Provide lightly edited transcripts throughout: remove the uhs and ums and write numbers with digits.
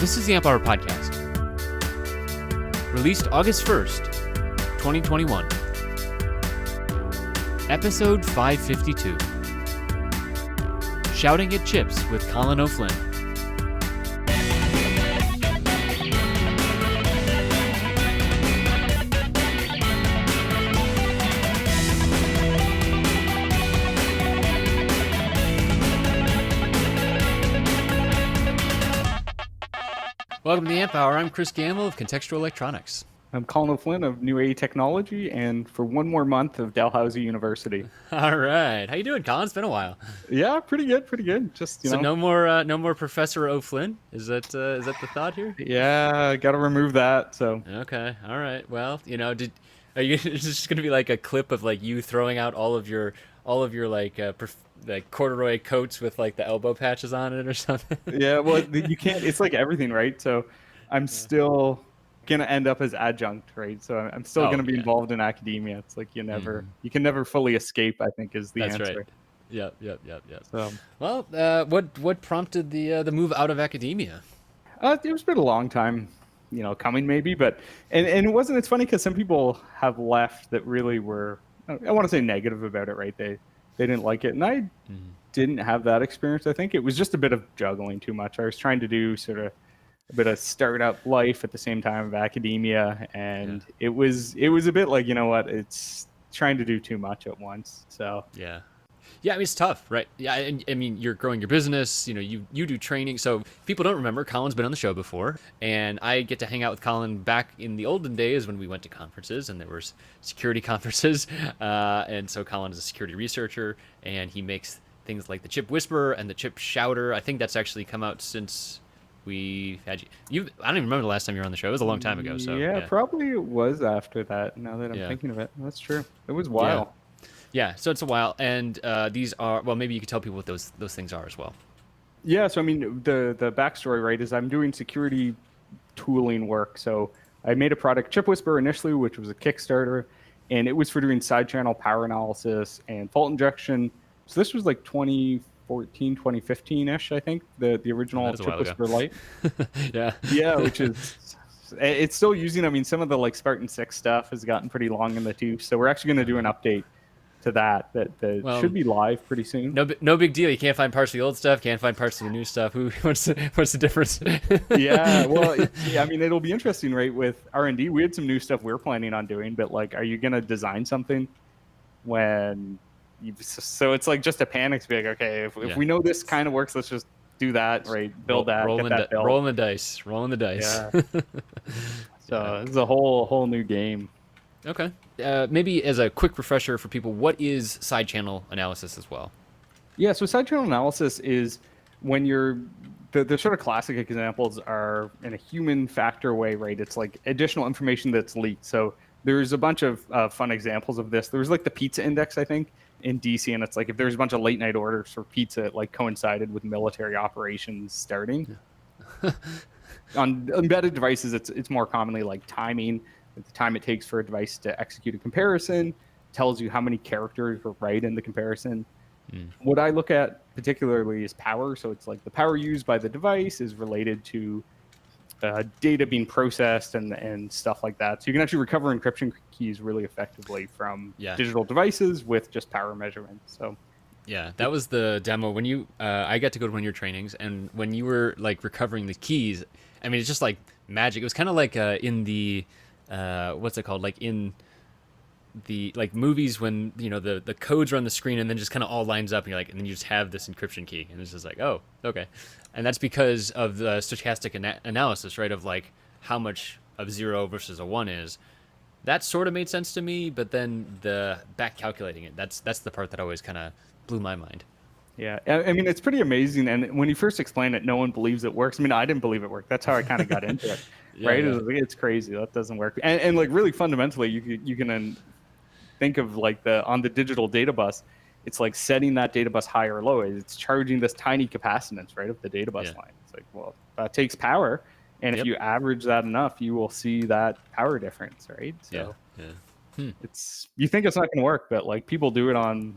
This is the Amp Hour Podcast, released August 1st, 2021. Episode 552. Shouting at Chips with Colin O'Flynn. Welcome to the Amp Hour. I'm Chris Gamble of Contextual Electronics. I'm Colin O'Flynn of New A Technology, and for one more month of Dalhousie University. All right, how you doing, Colin? It's been a while. Yeah, pretty good. Just so no more Professor O'Flynn. Is that the thought here? Yeah, got to remove that. So okay, all right. Well, are you is this just gonna be like a clip of like you throwing out all of your like corduroy coats with like the elbow patches on it or something? Yeah, well, you can't. It's like everything, right? So I'm still gonna end up as adjunct, right? So I'm still gonna be involved in academia. It's like you can never fully escape, I think, is the answer. Right. Yep. So, well, what prompted the move out of academia? It's been a long time, coming maybe, but and it wasn't. It's funny because some people have left that really were, I want to say, negative about it, right? They didn't like it, and I didn't have that experience. I think it was just a bit of juggling too much. I was trying to do sort of a bit of startup life at the same time of academia, and it was a bit like, it's trying to do too much at once. So yeah, I mean, it's tough, right? Yeah, and I mean, you're growing your business, you do training. So if people don't remember, Colin's been on the show before, and I get to hang out with Colin back in the olden days when we went to conferences, and there were security conferences, and so Colin is a security researcher, and he makes things like the Chip Whisperer and the Chip Shouter. I think that's actually come out since we had you. I don't even remember the last time you were on the show. It was a long time ago. So yeah. Probably it was after that. Now that I'm thinking of it, that's true. It was a while. Yeah, so it's a while, and these are, well, maybe you could tell people what those things are as well. Yeah, so I mean, the backstory, right, is I'm doing security tooling work. So I made a product, Chip Whisperer initially, which was a Kickstarter, and it was for doing side channel power analysis and fault injection. So this was like 2014, 2015-ish, I think, the original Chip Whisperer Lite. Yeah, which is, it's still using, I mean, some of the like Spartan 6 stuff has gotten pretty long in the tooth. So we're actually going to do an update to that should be live pretty soon. No big deal. You can't find parts of the old stuff, can't find parts of the new stuff. What's the difference? Yeah, well, I mean, it'll be interesting, right? With R&D, we had some new stuff we're planning on doing, but like, are you going to design something when so it's like just a panic to be like, okay, if we know this kind of works, let's just do that, right? Build rolling the dice. Yeah. So it's a whole new game. Okay. Maybe as a quick refresher for people, what is side channel analysis as well? Yeah, so side channel analysis is when the sort of classic examples are in a human factor way, right? It's like additional information that's leaked. So there's a bunch of fun examples of this. There was like the pizza index, I think, in DC, and it's like if there's a bunch of late night orders for pizza, it like coincided with military operations starting. Yeah. On embedded devices, it's more commonly like timing. The time it takes for a device to execute a comparison tells you how many characters were right in the comparison. What I look at particularly is power. So it's like the power used by the device is related to data being processed and stuff like that. So you can actually recover encryption keys really effectively from digital devices with just power measurements. So yeah, that was the demo when you I got to go to one of your trainings, and when you were like recovering the keys, I mean, it's just like magic. It was kind of like in the what's it called? Like in the like movies when the codes are on the screen and then just kind of all lines up and you're like, and then you just have this encryption key and it's just like, oh, okay. And that's because of the stochastic analysis, right? Of like how much of 0 versus a 1 is. That sort of made sense to me, but then the back calculating it, that's the part that always kind of blew my mind. Yeah, I mean, it's pretty amazing. And when you first explain it, no one believes it works. I mean, I didn't believe it worked. That's how I kind of got into it. Right? Yeah. It's crazy. That doesn't work. And like really fundamentally, you can think of like on the digital data bus, it's like setting that data bus high or low. It's charging this tiny capacitance, right, of the data bus line. It's like, well, that takes power. And if you average that enough, you will see that power difference, right? So you think it's not going to work, but like people do it on,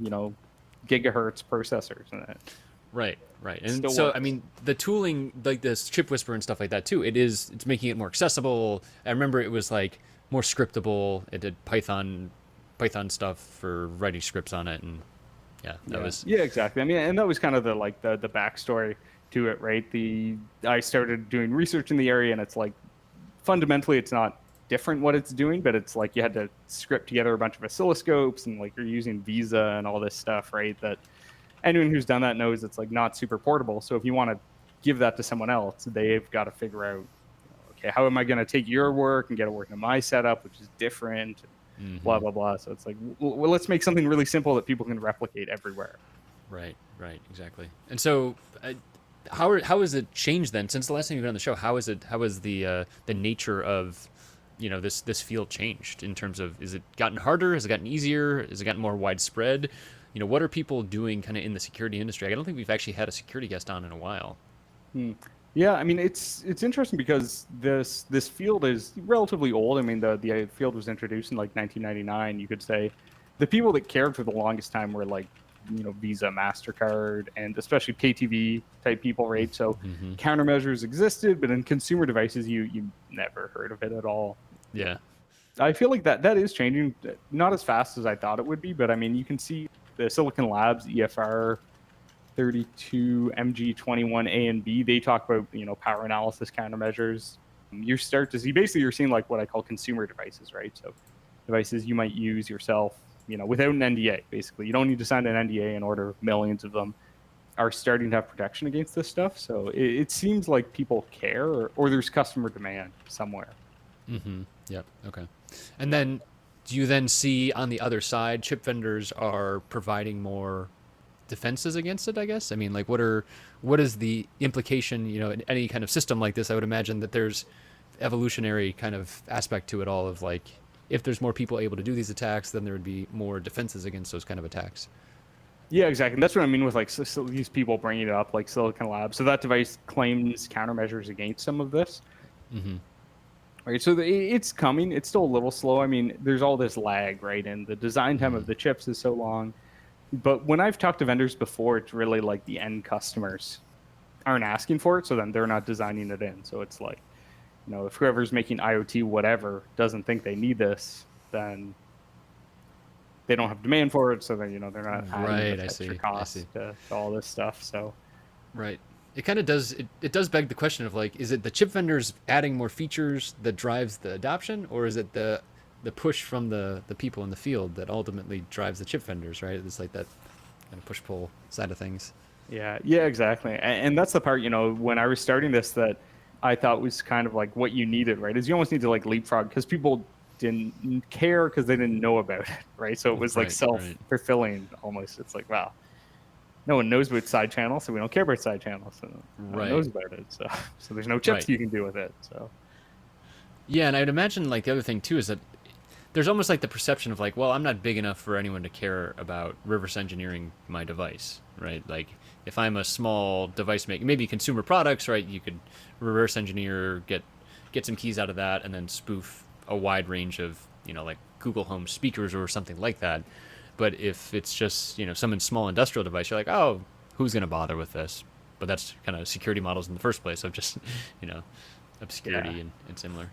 gigahertz processors and that. Right, right. It And still so, I works. mean, the tooling, like this chip whisper and stuff like that too, it's making it more accessible. I remember it was like more scriptable. It did Python stuff for writing scripts on it. And yeah, that Yeah, was, yeah, exactly. I mean, and that was kind of the backstory to it, right? I started doing research in the area, and it's like fundamentally it's not different what it's doing, but it's like you had to script together a bunch of oscilloscopes and like you're using Visa and all this stuff, right? That anyone who's done that knows it's like not super portable. So if you want to give that to someone else, they've got to figure out, okay, how am I going to take your work and get it working in my setup, which is different, and blah hmm blah blah. So it's like, well, let's make something really simple that people can replicate everywhere. right, right, exactly. And so, how has it changed then since the last time you've been on the show? How has the nature of this field changed in terms of, is it gotten harder? Has it gotten easier? Has it gotten more widespread? What are people doing kind of in the security industry? I don't think we've actually had a security guest on in a while. Hmm. Yeah, I mean it's interesting because this field is relatively old. I mean the field was introduced in like 1999. You could say the people that cared for the longest time were like Visa, Mastercard, and especially pay TV type people, right? So Mm-hmm. countermeasures existed, but in consumer devices, you never heard of it at all. Yeah. I feel like that is changing, not as fast as I thought it would be, but I mean you can see the Silicon Labs EFR 32, MG21 A and B, they talk about power analysis countermeasures. You start to see basically you're seeing like what I call consumer devices, right? So devices you might use yourself, without an NDA. Basically, you don't need to sign an NDA and order millions of them. Are starting to have protection against this stuff. So it seems like people care, or there's customer demand somewhere. Mm-hmm. Yep. Okay. And then, do you then see on the other side, chip vendors are providing more defenses against it? I guess. I mean, like, what is the implication? In any kind of system like this, I would imagine that there's evolutionary kind of aspect to it all. Of like, if there's more people able to do these attacks, then there would be more defenses against those kind of attacks. Yeah, exactly. And that's what I mean with like so these people bringing it up, like Silicon Labs. So that device claims countermeasures against some of this. Mm-hmm. Right, so it's coming. It's still a little slow. I mean, there's all this lag, right? And the design time Mm-hmm. of the chips is so long. But when I've talked to vendors before, it's really like the end customers aren't asking for it, so then they're not designing it in. So it's like, if whoever's making IoT whatever doesn't think they need this, then they don't have demand for it. So then they're not adding Right. this I extra see. I cost see. to all this stuff. So Right. It kind of does. It does beg the question of like, is it the chip vendors adding more features that drives the adoption, or is it the push from the people in the field that ultimately drives the chip vendors? Right. It's like that kind of push pull side of things. yeah, exactly. And that's the part, when I was starting this that I thought was kind of like what you needed, right? Is you almost need to like leapfrog because people didn't care because they didn't know about it, right? So it was like Right. Right. self-fulfilling almost. It's like, wow, no one knows about side channels, so we don't care about side channels. So no one Right. knows about it. So so there's no chips Right. you can do with it. So Yeah, and I'd imagine like the other thing too is that there's almost like the perception of like, well, I'm not big enough for anyone to care about reverse engineering my device, right? Like if I'm a small device maker, maybe consumer products, right? You could reverse engineer, get some keys out of that, and then spoof a wide range of like Google Home speakers or something like that. But if it's just some small industrial device, you're like, oh, who's gonna bother with this? But that's kind of security models in the first place of just you know yeah, obscurity and similar.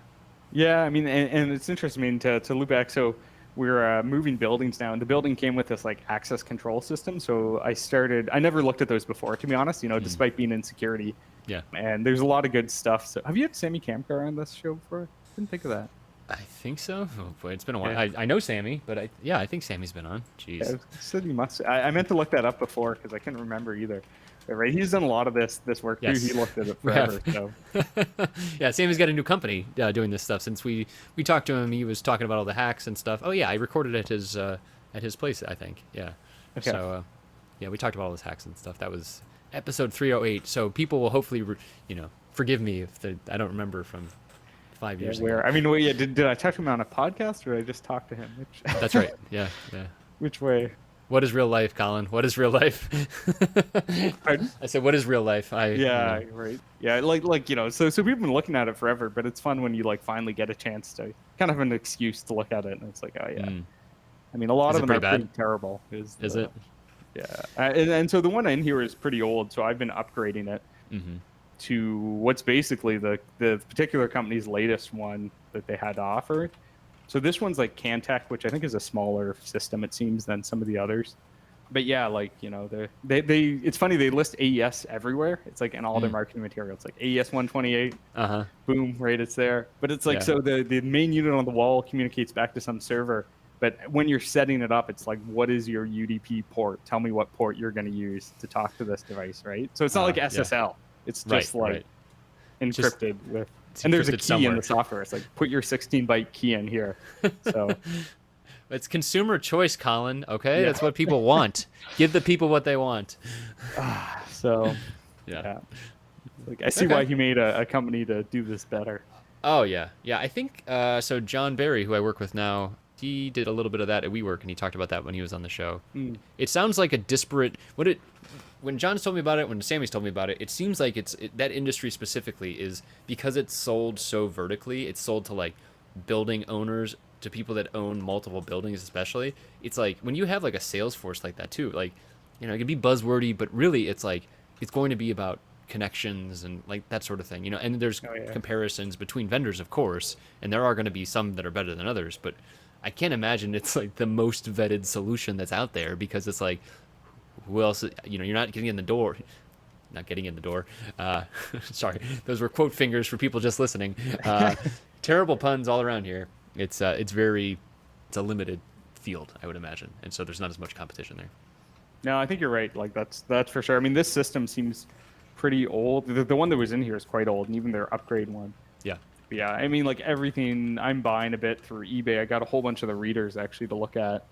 yeah. I mean, and it's interesting. I mean, to loop back, so we're moving buildings now, and the building came with this like access control system. So I never looked at those before, to be honest. Mm. Despite being in security, Yeah. and there's a lot of good stuff. So have you had Sammy Kamkar on this show before? Didn't think of that. I think so. Oh boy, it's been a while. Yeah. I know Sammy, but I think Sammy's been on. Yeah, Jeez. I said you must. I meant to look that up before because I couldn't remember either. But, right, he's done a lot of this work too. He Yes, looked at it we forever. have. So Yeah, Sammy's got a new company doing this stuff. Since we talked to him, he was talking about all the hacks and stuff. Oh yeah, I recorded at his place, I think. Yeah. okay, So yeah, we talked about all those hacks and stuff. That was episode 308. So people will hopefully forgive me if I don't remember from 5 years ago. where I mean, yeah, did I talk to him on a podcast or did I just talk to him? That's right. Yeah, yeah. Which way? What is real life, Colin? What is real life? Pardon? I said, what is real life? Yeah, right. Yeah, so we've been looking at it forever, but it's fun when you like finally get a chance to kind of have an excuse to look at it, and it's like, oh yeah. Mm. I mean, a lot Is of it them are pretty bad? pretty terrible. Is it? Yeah, and so the one in here is pretty old, so I've been upgrading it Hmm. to what's basically the particular company's latest one that they had to offer. So this one's like Cantech, which I think is a smaller system, it seems, than some of the others. But yeah, like they it's funny, they list AES everywhere. It's like in all their Mm. marketing material. It's like AES 128, Uh-huh. boom, right, it's there. But it's like, Yeah. so the main unit on the wall communicates back to some server. But when you're setting it up, it's like, what is your UDP port? Tell me what port you're going to use to talk to this device, right? So it's not like Yeah. SSL. It's Right, just like right. Just encrypted with, it's and there's a encrypted key in somewhere. the software. It's like, put your 16-byte key in here. So It's consumer choice, Colin. Okay, yeah, that's what people want. Give the people what they want. so Yeah. yeah, like I see Okay. why he made a company to do this better. Oh yeah, yeah. I think so. John Barry, who I work with now, he did a little bit of that at WeWork, and he talked about that when he was on the show. Mm. It sounds like a disparate. When John's told me about it, when Sammy's told me about it, it seems like that industry specifically is because it's sold so vertically. It's sold to like building owners, to people that own multiple buildings, especially. It's like when you have like a sales force like that too. Like, it can be buzzwordy, but really, it's like it's going to be about connections and like that sort of thing. And there's Oh yeah. comparisons between vendors, of course, and there are going to be some that are better than others, but I can't imagine it's like the most vetted solution that's out there, because it's like, who else? You're not getting in the door. Not getting in the door. Sorry, those were quote fingers for people just listening. Terrible puns all around here. It's a limited field, I would imagine, and so there's not as much competition there. No, I think you're right. Like that's for sure. I mean, this system seems pretty old. The one that was in here is quite old, and even their upgrade one. Yeah. But yeah, I mean, like everything I'm buying a bit through eBay. I got a whole bunch of the readers actually to look at.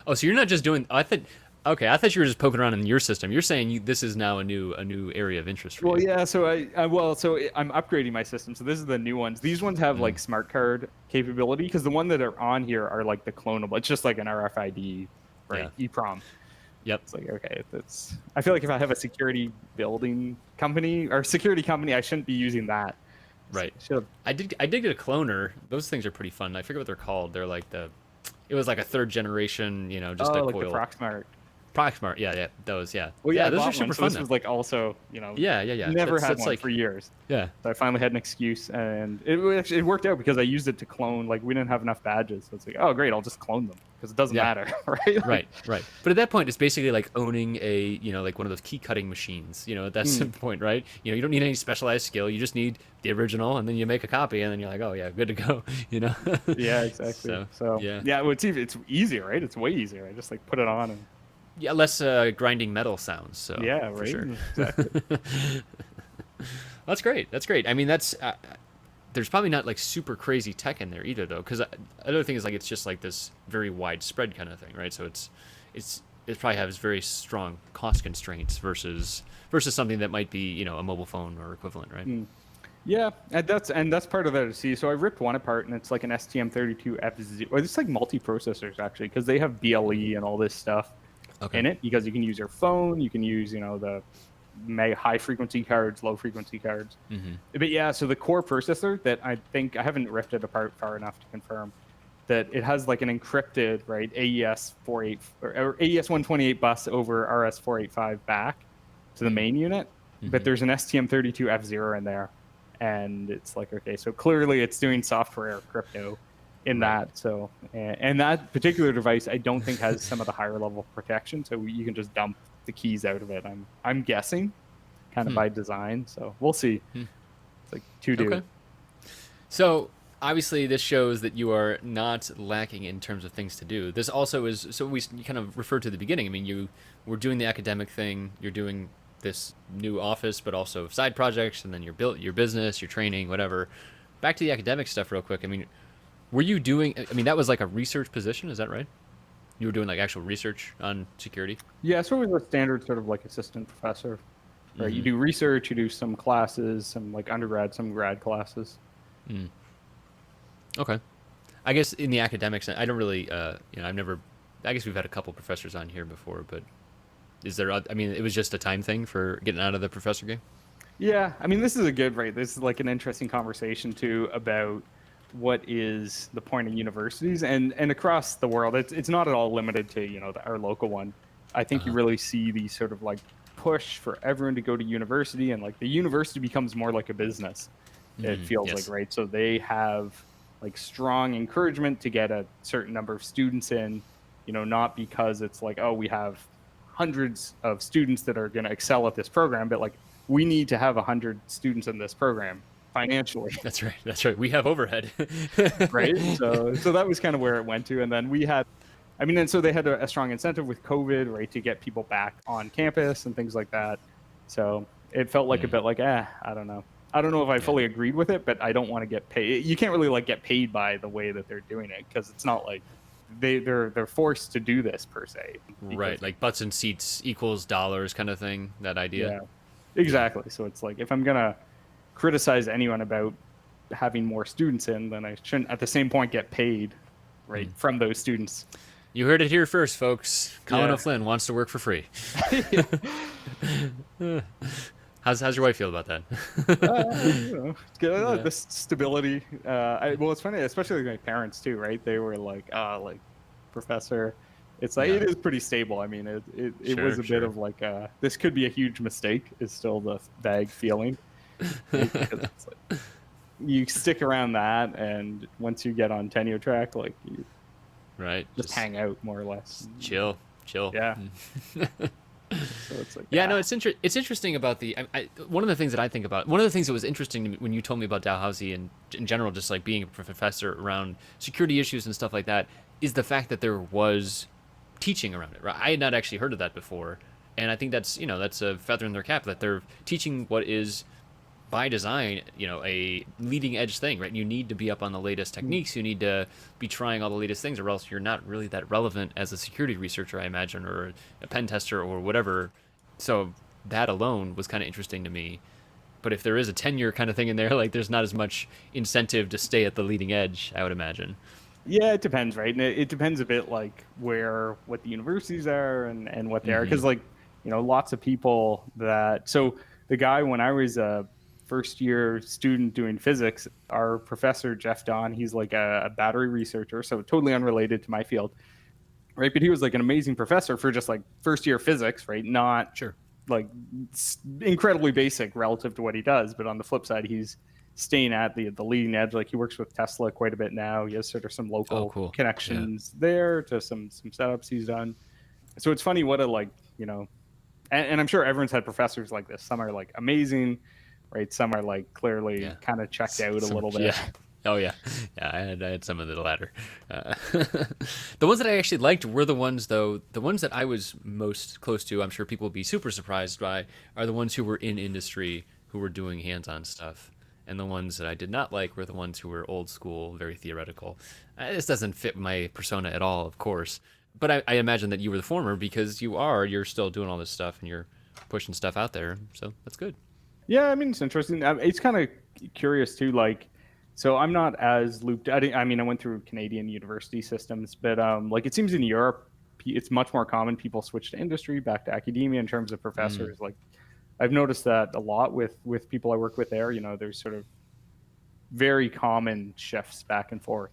Oh, so you're not just doing? I thought. Okay, I thought you were just poking around in your system. You're saying this is now a new area of interest for Well, you. yeah. So I'm upgrading my system. So this is the new ones. These ones have Mm. like smart card capability, because the one that are on here are like the clonable. It's just like an RFID, right? Yeah. EPROM. Yep. It's like, okay, that's. I feel like if I have a security building company or security company, I shouldn't be using that. Right. Should have. I did get a cloner. Those things are pretty fun. I forget what they're called. They're like it was like a third generation, just a Oh, like the coil. Proxmart. Proxmart, yeah, yeah, those, yeah. Well, yeah, Yeah, I those are bought super one. So fun this though. was like also, Yeah, yeah, yeah. never had That's one like, for years. yeah, So I finally had an excuse, and it worked out because I used it to clone. Like we didn't have enough badges, so it's like, oh great, I'll just clone them because it doesn't yeah, matter, right? Like, right, right. But at that point, it's basically like owning like one of those key cutting machines. That's the mm, point, right? You don't need any specialized skill. You just need the original, and then you make a copy, and then you're like, oh yeah, good to go. You know. yeah, exactly. So So yeah, yeah, well, it's easier, right? It's way easier. I just like put it on and yeah, less grinding metal sounds. So yeah, for right. sure. Exactly. That's great. That's great. I mean, there's probably not like super crazy tech in there either, though, because another thing is like it's just like this very widespread kind of thing, right? So it probably has very strong cost constraints versus something that might be a mobile phone or equivalent, right? Mm. Yeah, and that's part of that. See, so I ripped one apart, and it's like an STM32F0, or it's like multi-processors actually, because they have BLE and all this stuff Okay. in it. Because you can use your phone, you can use the high frequency cards, low frequency cards. Mm-hmm. But yeah, so the core processor that I think I haven't ripped it apart far enough to confirm that it has like an encrypted AES 48 or AES 128 bus over RS 485 back to the main unit, but Mm-hmm. there's an STM32F0 in there, and it's like, okay, so clearly it's doing software crypto in Right. that. So and that particular device I don't think has some of the higher level protection, so you can just dump the keys out of it. I'm guessing, kind of Hmm. by design. So we'll see. Hmm. It's like to do. Okay. So obviously, this shows that you are not lacking in terms of things to do. This also is so you kind of referred to the beginning. I mean, you were doing the academic thing. You're doing this new office, but also side projects, and then your business, your training, whatever. Back to the academic stuff, real quick. I mean, were you doing? I mean, that was like a research position. Is that right? You were doing like actual research on security. Yeah, so it was a standard sort of like assistant professor. Right, you Mhm. do research, you do some classes, some like undergrad, some grad classes. Mm. Okay. I guess in the academics, I don't really, I've never. I guess we've had a couple professors on here before, but is there? I mean, it was just a time thing for getting out of the professor game. Yeah, I mean, this is a good right. This is like an interesting conversation too about what is the point of universities and across the world. It's not at all limited to our local one. I think you really see the sort of like push for everyone to go to university, and like the university becomes more like a business. It feels like, Yes. right? So they have like strong encouragement to get a certain number of students in, not because it's like, oh, we have hundreds of students that are going to excel at this program, but like we need to have 100 students in this program financially. That's right. That's right. We have overhead. Right? So that was kind of where it went to. And then we had, I mean, and so they had a strong incentive with COVID, right, to get people back on campus and things like that. So it felt like a bit like, I don't know. I don't know if I Yeah. fully agreed with it, but I don't want to get paid. You can't really like get paid by the way that they're doing it, because it's not like they're forced to do this per se. Right. Like butts and seats equals dollars kind of thing. That idea. Yeah, exactly. So it's like, if I'm gonna criticize anyone about having more students in, then I shouldn't at the same point get paid, right, from those students. You heard it here first, folks. Colin Yeah. O'Flynn wants to work for free. How's your wife feel about that? The stability. Well, it's funny, especially my parents too, right? They were like, like professor. It's like, Yeah. it is pretty stable. I mean, it Sure, was a bit sure. of like, this could be a huge mistake, is still the vague feeling. Right? Because it's like, you stick around that, and once you get on tenure track, like you Right. just hang out more or less. Chill. Yeah. So it's like, Yeah, no, it's interesting about one of the things that I think about. One of the things that was interesting to me when you told me about Dalhousie and in general, just like being a professor around security issues and stuff like that, is the fact that there was teaching around it. Right, I had not actually heard of that before, and I think that's a feather in their cap that they're teaching what is by design, a leading edge thing, right? You need to be up on the latest techniques. You need to be trying all the latest things, or else you're not really that relevant as a security researcher, I imagine, or a pen tester or whatever. So that alone was kind of interesting to me. But if there is a tenure kind of thing in there, like there's not as much incentive to stay at the leading edge, I would imagine. Yeah, it depends, right? And it depends a bit like what the universities are and what they are. Because like, lots of people so the guy, when I was a first year student doing physics, our professor, Jeff Don, he's like a battery researcher, so totally unrelated to my field, right? But he was like an amazing professor for just like first year physics, right? Not Sure. like incredibly basic relative to what he does. But on the flip side, he's staying at the leading edge. Like he works with Tesla quite a bit now. He has sort of some local Cool. connections there to some setups he's done. So it's funny what and I'm sure everyone's had professors like this. Some are like amazing, right? Some are like clearly kind of checked out a little bit. Yeah. Oh yeah, yeah. I had some of the latter. The ones that I actually liked were the ones that I was most close to. I'm sure people will be super surprised by are the ones who were in industry, who were doing hands-on stuff, and the ones that I did not like were the ones who were old school, very theoretical. This doesn't fit my persona at all, of course. But I imagine that you were the former because you're still doing all this stuff and you're pushing stuff out there. So that's good. Yeah, I mean, it's interesting. It's kind of curious too. Like, so I'm not as looped. I mean, I went through Canadian university systems, but like it seems in Europe, it's much more common. People switch to industry, back to academia in terms of professors. Like, I've noticed that a lot with people I work with there. There's sort of very common shifts back and forth.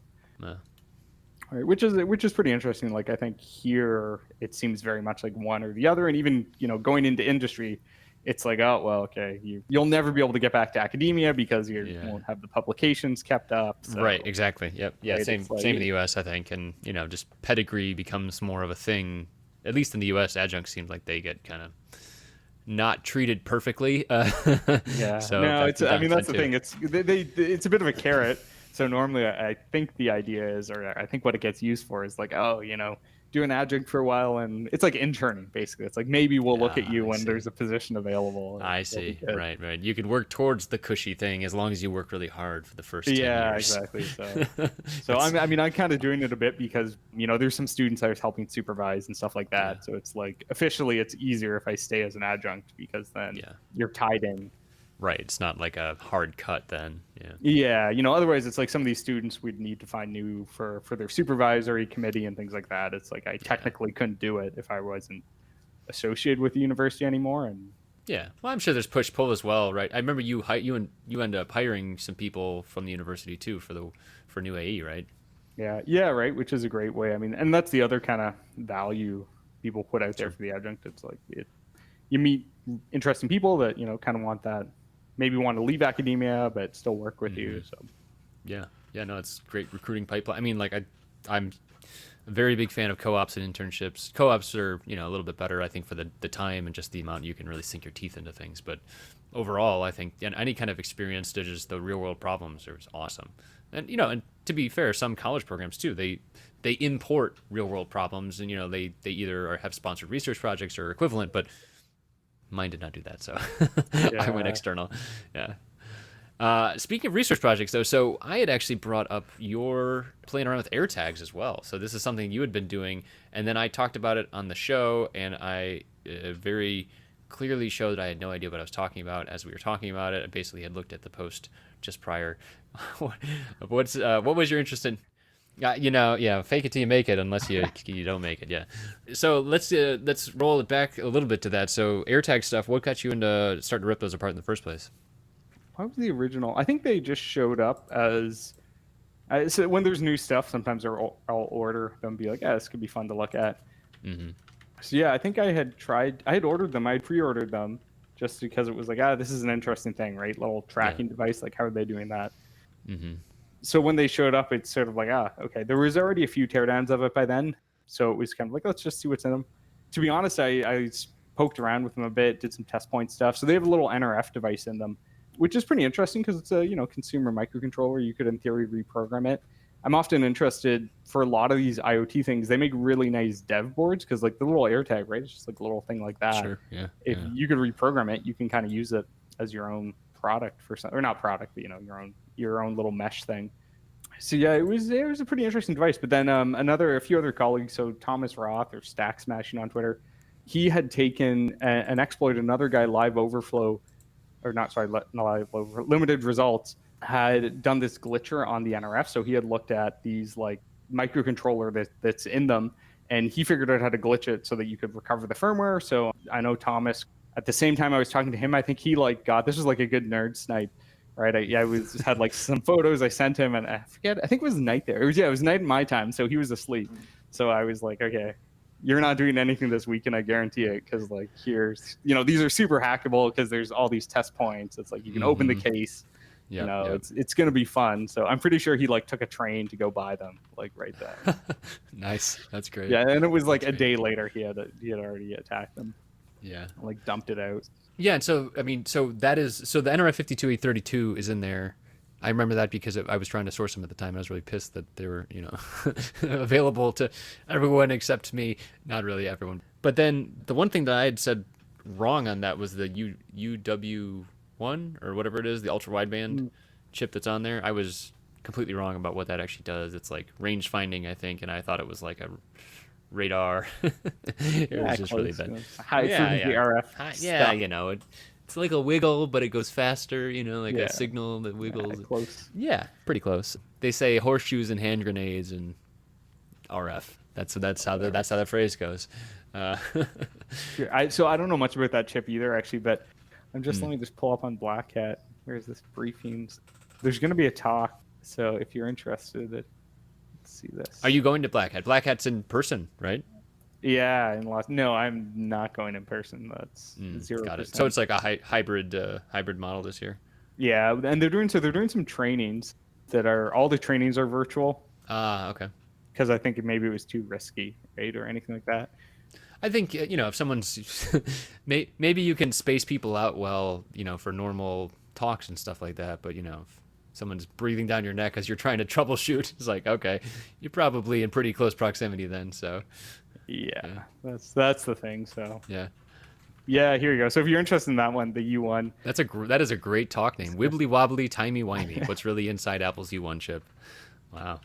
Right, which is pretty interesting. Like I think here it seems very much like one or the other, and even going into industry, it's like, oh well, okay, you'll never be able to get back to academia because you won't have the publications kept up. So, right, exactly. Yep. Yeah, right, same like, same in the US, I think, and just pedigree becomes more of a thing. At least in the US, adjuncts seems like they get kind of not treated perfectly. Yeah. So no, that's the thing. It's a bit of a carrot. So normally, I think the idea is, or I think what it gets used for is like, oh, do an adjunct for a while, and it's like interning basically. It's like maybe we'll look at you when there's a position available. I see. Right. You can work towards the cushy thing as long as you work really hard for the first 10 years. Yeah, exactly. So I'm kind of doing it a bit because there's some students I was helping supervise and stuff like that. Yeah. So it's like officially it's easier if I stay as an adjunct because then you're tied in. Right. It's not like a hard cut then. Yeah. Otherwise it's like some of these students we'd need to find new for their supervisory committee and things like that. It's like I technically couldn't do it if I wasn't associated with the university anymore. And yeah, well, I'm sure there's push pull as well, right? I remember you end up hiring some people from the university too for new AE, right? Yeah, right. Which is a great way. I mean, and that's the other kind of value people put out there Sure. for the adjunct. It's like you meet interesting people that kind of want that, maybe want to leave academia but still work with you. So Yeah. Yeah. No, it's great recruiting pipeline. I mean, like I'm a very big fan of co-ops and internships. Co-ops are, a little bit better, I think, for the time and just the amount you can really sink your teeth into things. But overall, I think any kind of experience to just the real world problems is awesome. And to be fair, some college programs too, they import real world problems, and they either have sponsored research projects or equivalent, but mine did not do that, so I went yeah. external. Yeah. Speaking of research projects, though, so I had actually brought up your playing around with air tags as well. So this is something you had been doing, and then I talked about it on the show, and I very clearly showed that I had no idea what I was talking about as we were talking about it. I basically had looked at the post just prior. What was your interest in? Yeah, fake it till you make it, unless you don't make it. Yeah. So let's roll it back a little bit to that. So AirTag stuff. What got you into starting to rip those apart in the first place? What was the original? I think they just showed up as so when there's new stuff. Sometimes I'll order them, be like, yeah, this could be fun to look at. So yeah, I think I had ordered them. I had pre-ordered them just because it was like, this is an interesting thing, right? Little tracking device. Like, how are they doing that? So when they showed up, it's sort of like, okay. There was already a few teardowns of it by then, so it was kind of like, let's just see what's in them. To be honest, I poked around with them a bit, did some test point stuff. So they have a little NRF device in them, which is pretty interesting because it's a consumer microcontroller. You could, in theory, reprogram it. I'm often interested for a lot of these IoT things. They make really nice dev boards because, like, the little AirTag, right? It's just like a little thing like that. Sure. Yeah. If you could reprogram it, you can kind of use it as your own product for some, or not product, but your own little mesh thing. So yeah, it was a pretty interesting device. But then a few other colleagues, so Thomas Roth or Stack Smashing on Twitter, he had taken an exploit. Another guy, Live Overflow, or not sorry, not Live Over, Limited Results, had done this glitcher on the NRF. So he had looked at these like microcontroller that's in them, and he figured out how to glitch it so that you could recover the firmware. So I know Thomas. At the same time I was talking to him, I think he got this was like a good nerd snipe, right? I had like some photos I sent him, and I forget. I think it was night there. It was night in my time, so he was asleep. So I was like, okay, you're not doing anything this weekend, I guarantee it, because like here's these are super hackable because there's all these test points. It's like you can open the case. It's gonna be fun. So I'm pretty sure he like took a train to go buy them like right then. Nice, that's great. Yeah, and it was like a day later he had already attacked them. Yeah, like dumped it out. Yeah, and so I mean, so the NRF 52832 is in there. I remember that because I was trying to source them at the time. I was really pissed that they were, available to everyone except me. Not really everyone. But then the one thing that I had said wrong on that was the UW1 or whatever it is, the ultra wideband chip that's on there. I was completely wrong about what that actually does. It's like range finding, I think, and I thought it was like a radar. It was just really bad. High frequency RF. It's like a wiggle, but it goes faster. A signal that wiggles. Close. Yeah, pretty close. They say horseshoes and hand grenades and RF. That's how that phrase goes. So I don't know much about that chip either, actually, but let me just pull up on Black Hat. Where's this briefing? There's going to be a talk, so if you're interested, let's see this. Are you going to Black Hat? Black Hat's in person, right? Yeah, no, I'm not going in person. That's 0%. Got it. So it's like a hybrid model this year. Yeah, and they're doing some trainings that are all the trainings are virtual. Okay. Because I think maybe it was too risky, right, or anything like that. I think if someone's maybe you can space people out well, for normal talks and stuff like that. But if someone's breathing down your neck as you're trying to troubleshoot, it's like, okay, you're probably in pretty close proximity then. So yeah. That's the thing. So yeah, here you go. So if you're interested in that one, the U1, that is a great talk name. Wibbly wobbly, timey wimey. What's really inside Apple's U1 chip? Wow.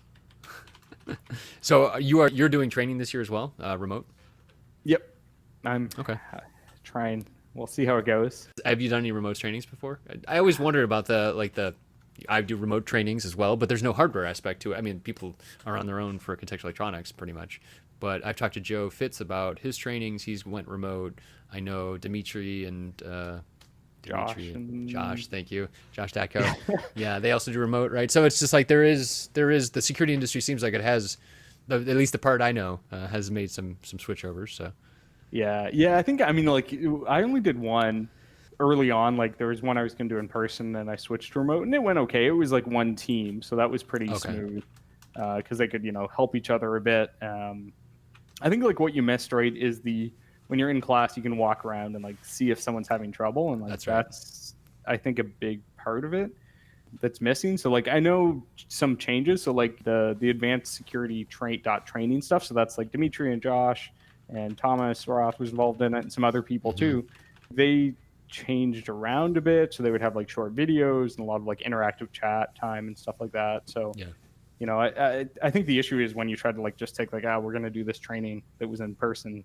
So you're doing training this year as well, remote? Yep. I'm trying. We'll see how it goes. Have you done any remote trainings before? I always wondered about I do remote trainings as well, but there's no hardware aspect to it. I mean, people are on their own for contextual electronics pretty much. But I've talked to Joe Fitz about his trainings. He's went remote. I know Dimitri and Josh, thank you. Josh Datko. Yeah, they also do remote, right? So it's just like there is the security industry seems like it has at least the part I know has made some switchovers. So Yeah. I think, I mean, like, I only did one early on. Like, there was one I was going to do in person, and I switched to remote, and it went okay. It was like one team, so that was pretty okay, smooth because they could, help each other a bit. I think like what you missed, right, is when you're in class, you can walk around and like see if someone's having trouble, and like that's right. I think a big part of it that's missing. So like I know some changes. So like the advanced security training stuff. So that's like Dimitri and Josh and Thomas Roth was involved in it, and some other people Mm-hmm. too. They changed around a bit, so they would have like short videos and a lot of like interactive chat time and stuff like that. So Yeah, I think the issue is when you try to like just take like, we're going to do this training that was in person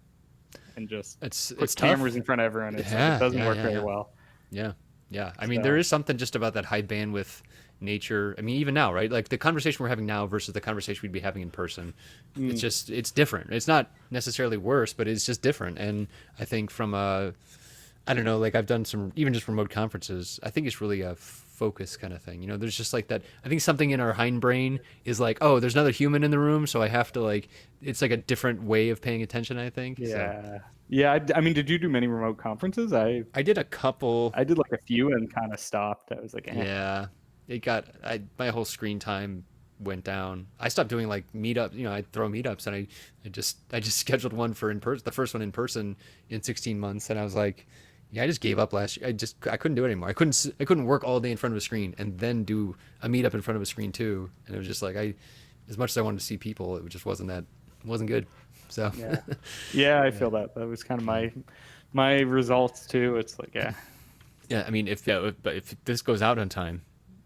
and just it's put tough. cameras in front of everyone. It's like, Yeah, it doesn't work yeah, very yeah. well. Yeah. Yeah. I mean, there So is something just about that high bandwidth nature. I mean, even now, right? Like the conversation we're having now versus the conversation we'd be having in person. mm, It's different. It's not necessarily worse, but it's just different. And I think from I don't know, like I've done some, even just remote conferences, I think it's really a focus kind of thing. There's just like that. I think something in our hindbrain is like, oh, there's another human in the room. So I have to like, it's like a different way of paying attention, I think. So yeah. I mean, did you do many remote conferences? I did a couple. I did like a few and kind of stopped. I was like, Yeah, my whole screen time went down. I stopped doing like meetups. I'd throw meetups, and I just scheduled one for in person, the first one in person in 16 months, and I was like, yeah, I just gave up last year. I couldn't do it anymore. I couldn't work all day in front of a screen and then do a meetup in front of a screen too. And it was just like as much as I wanted to see people, it just wasn't good. So yeah. I feel that was kind of my results too. It's like, yeah, I mean, but if this goes out on time,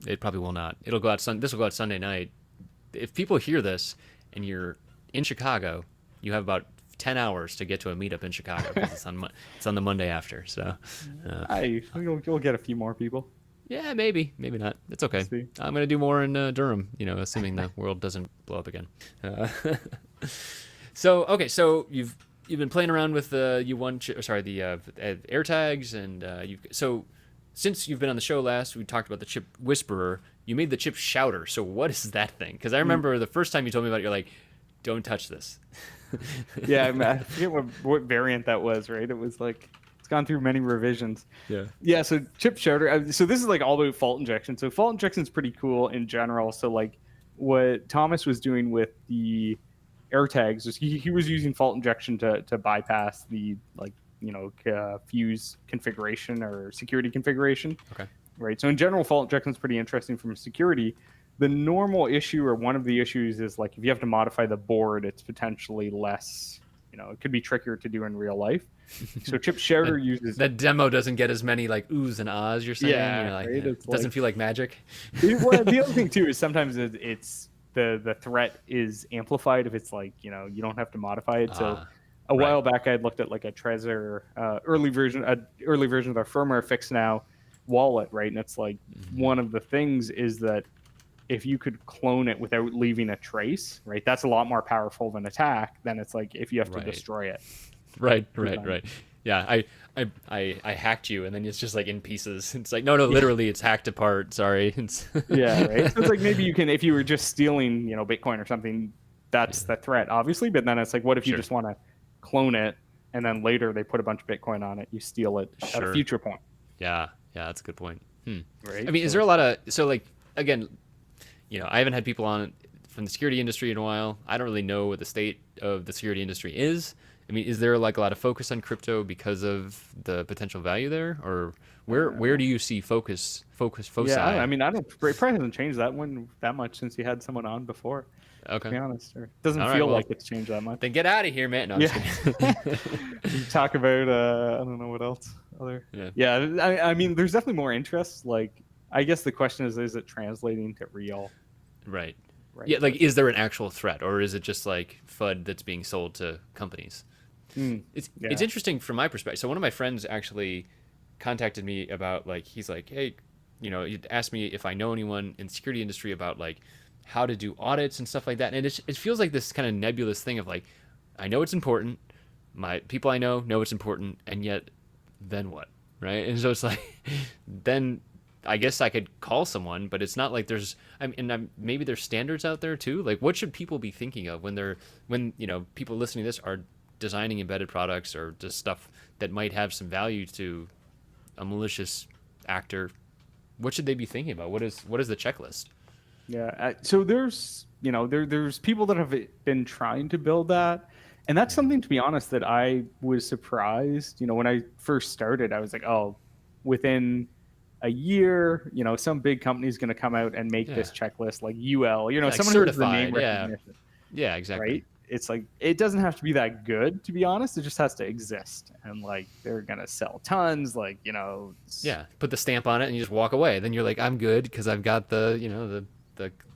it probably will not. This will go out Sunday night. If people hear this and you're in Chicago, you have about 10 hours to get to a meetup in Chicago because it's on the Monday after. So, you'll get a few more people. yeah, maybe not. It's okay. See. I'm gonna do more in Durham. Assuming the world doesn't blow up again. So you've been playing around with the air tags, and since you've been on the show last, we talked about the chip whisperer. You made the chip shouter. So what is that thing? Because I remember the first time you told me about it, you're like, don't touch this. Yeah, I forget what variant that was, right? It was like, it's gone through many revisions. Yeah, so chip shouter. So this is like all about fault injection. So fault injection is pretty cool in general. So like what Thomas was doing with the AirTags is he was using fault injection to bypass the like fuse configuration or security configuration. Okay. Right. So in general, fault injection is pretty interesting from security. The normal issue, or one of the issues, is like if you have to modify the board, it's potentially less. It could be trickier to do in real life. So chip shouter uses that demo doesn't get as many like oohs and ahs. You're saying, right? It doesn't feel like magic. The other thing too is sometimes it's the threat is amplified if it's like you don't have to modify it. So a while back I had looked at like a Trezor early version of their firmware fix now wallet, right? And it's like one of the things is that if you could clone it without leaving a trace, right? That's a lot more powerful of an attack than it's like if you have to destroy it. Right. Yeah, I hacked you, and then it's just like in pieces. It's like no, literally, it's hacked apart. Sorry. Yeah, right. So it's like maybe you can, if you were just stealing, Bitcoin or something, that's the threat, obviously. But then it's like, what if you just want to clone it, and then later they put a bunch of Bitcoin on it, you steal it at a future point. Yeah, that's a good point. Right. I mean, is there a lot of again, I haven't had people on from the security industry in a while. I don't really know what the state of the security industry is. I mean, is there like a lot of focus on crypto because of the potential value there, or where do you see foci? Yeah, I mean, I don't. It probably hasn't changed that much since you had someone on before. Okay. To be honest, it doesn't feel like it's changed that much. Then get out of here, man. No, You talk about I don't know what else. I mean, there's definitely more interest. Like, I guess the question is it translating to real? Right. Yeah, like, is there an actual threat, or is it just like FUD that's being sold to companies? It's interesting from my perspective. So one of my friends actually contacted me about he's like, hey, he asked me if I know anyone in the security industry about like how to do audits and stuff like that. And it feels like this kind of nebulous thing of like, I know it's important. My people I know it's important, and yet then what, right? And so it's like, then I guess I could call someone, but it's not like there's. Maybe there's standards out there too. Like, what should people be thinking of when people listening to this are designing embedded products or just stuff that might have some value to a malicious actor? What should they be thinking about? What is the checklist? Yeah. So there's, there's people that have been trying to build that. And that's something, to be honest, that I was surprised. When I first started, I was like, oh, within a year, some big company is going to come out and make this checklist like UL, Like someone who has the certified. name recognition. Yeah, exactly. Right? It's like, it doesn't have to be that good, to be honest. It just has to exist. And like, they're going to sell tons, like, Yeah, put the stamp on it and you just walk away. Then you're like, I'm good because I've got the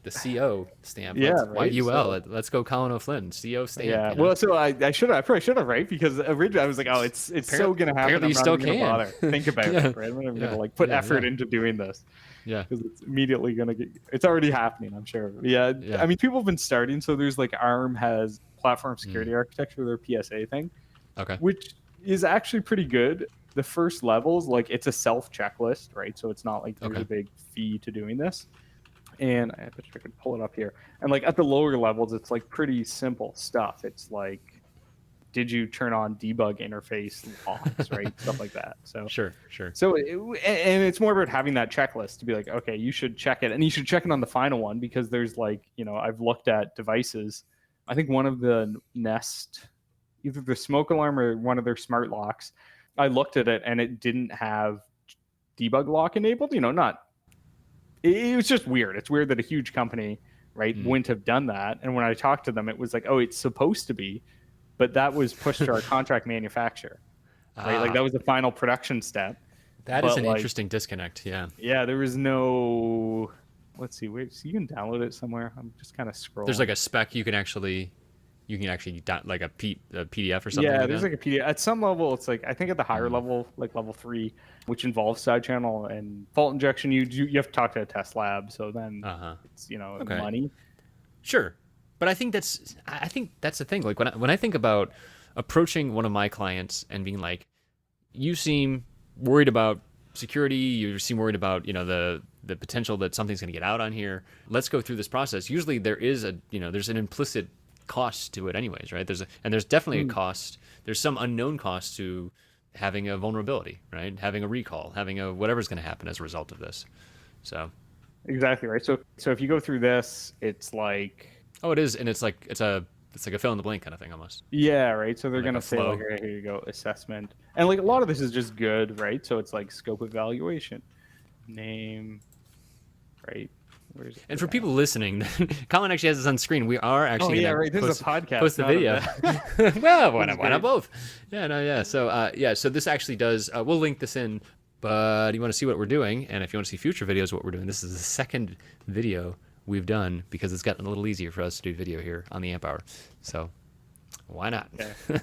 the CO stamp. Yeah, Why right? UL? Let's go Colin O'Flynn, CO stamp. Yeah. Well, so I probably should have, right? Because originally I was like, oh, it's so gonna happen. Apparently I'm you not still even gonna can. bother. Think about it, right? I'm not even gonna like put effort into doing this. Yeah. Because it's immediately gonna get. It's already happening, I'm sure. Yeah. I mean, people have been starting. So there's like ARM has platform security architecture, their PSA thing. Okay. Which is actually pretty good. The first levels, like it's a self checklist, right? So it's not like there's a big fee to doing this. And I bet I could pull it up here. And like at the lower levels, it's like pretty simple stuff. It's like, did you turn on debug interface logs, right? Stuff like that. So sure. So and it's more about having that checklist to be like, okay, you should check it, and you should check it on the final one because there's like, I've looked at devices. I think one of the Nest, either the smoke alarm or one of their smart locks, I looked at it and it didn't have debug lock enabled. Not. It was just weird. It's weird that a huge company, right, wouldn't have done that. And when I talked to them, it was like, oh, it's supposed to be, but that was pushed to our contract manufacturer, right? Like that was the final production step. That is an interesting disconnect. Yeah. Yeah, there was no. Let's see. Wait, so you can download it somewhere. I'm just kind of scrolling. There's like a spec you can actually like a PDF or something. Yeah, like there's that? like a PDF. At some level, it's like I think at the higher level, like level 3, which involves side channel and fault injection, you have to talk to a test lab. So then it's money. Sure, but I think that's the thing. Like when I think about approaching one of my clients and being like, you seem worried about security, you seem worried about the potential that something's going to get out on here. Let's go through this process. Usually there is there's an implicit cost to it anyways, right? There's definitely a cost. There's some unknown cost to having a vulnerability, right? Having a recall, having a whatever's going to happen as a result of this. So exactly right. So if you go through this, it's like it is, and it's like a fill in the blank kind of thing almost. Yeah, right. So they're Like gonna a say flow. like, hey, here you go, assessment, and like a lot of this is just good, right? So it's like scope evaluation, name, right? And for people listening, Colin actually has this on screen. We are actually right. This is a podcast. Post the video. Well, why not both? Yeah, no, yeah. So so this actually does. We'll link this in. But you want to see what we're doing, and if you want to see future videos, what we're doing. This is the second video we've done because it's gotten a little easier for us to do video here on the Amp Hour. So why not? Okay.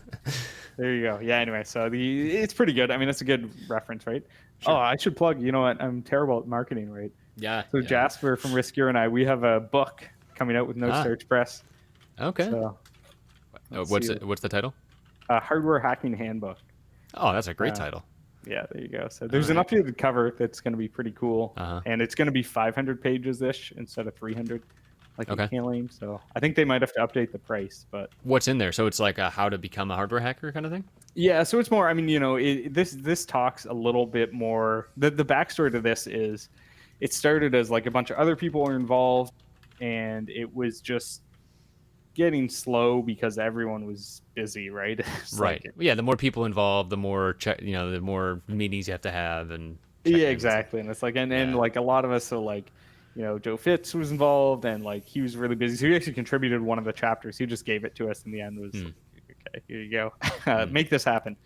There you go. Yeah. Anyway, so it's pretty good. I mean, that's a good reference, right? Sure. Oh, I should plug. You know what? I'm terrible at marketing, right? Yeah. So Jasper from Riskier and I, we have a book coming out with No Search Press. Okay. So, what's the title? Hardware Hacking Handbook. Oh, that's a great title. Yeah, there you go. So there's an updated cover that's going to be pretty cool, and it's going to be 500 pages ish instead of 300, like in Kaling. So I think they might have to update the price. But what's in there? So it's like a how to become a hardware hacker kind of thing. Yeah, so it's more. I mean, this talks a little bit more. The backstory to this is, it started as like a bunch of other people were involved, and it was just getting slow because everyone was busy, right? Right. The more people involved, the more the more meetings you have to have, and exactly. And it's like, and like a lot of us, so like, Joe Fitz was involved, and like he was really busy, so he actually contributed one of the chapters. He just gave it to us in the end. Was like, okay, here you go, make this happen.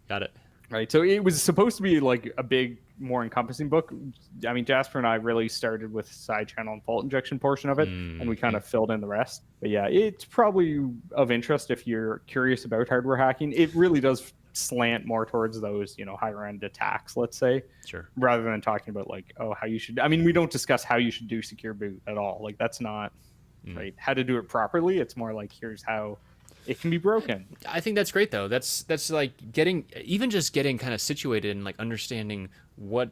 Got it. Right. So it was supposed to be like a big, more encompassing book. I mean, Jasper and I really started with side channel and fault injection portion of it, and we kind of filled in the rest. But yeah, it's probably of interest if you're curious about hardware hacking. It really does slant more towards those, higher end attacks, let's say. Sure. Rather than talking about like, how you should. I mean, we don't discuss how you should do secure boot at all. Like that's not right. How to do it properly. It's more like, here's how it can be broken. I think that's great though. That's like getting kind of situated and like understanding what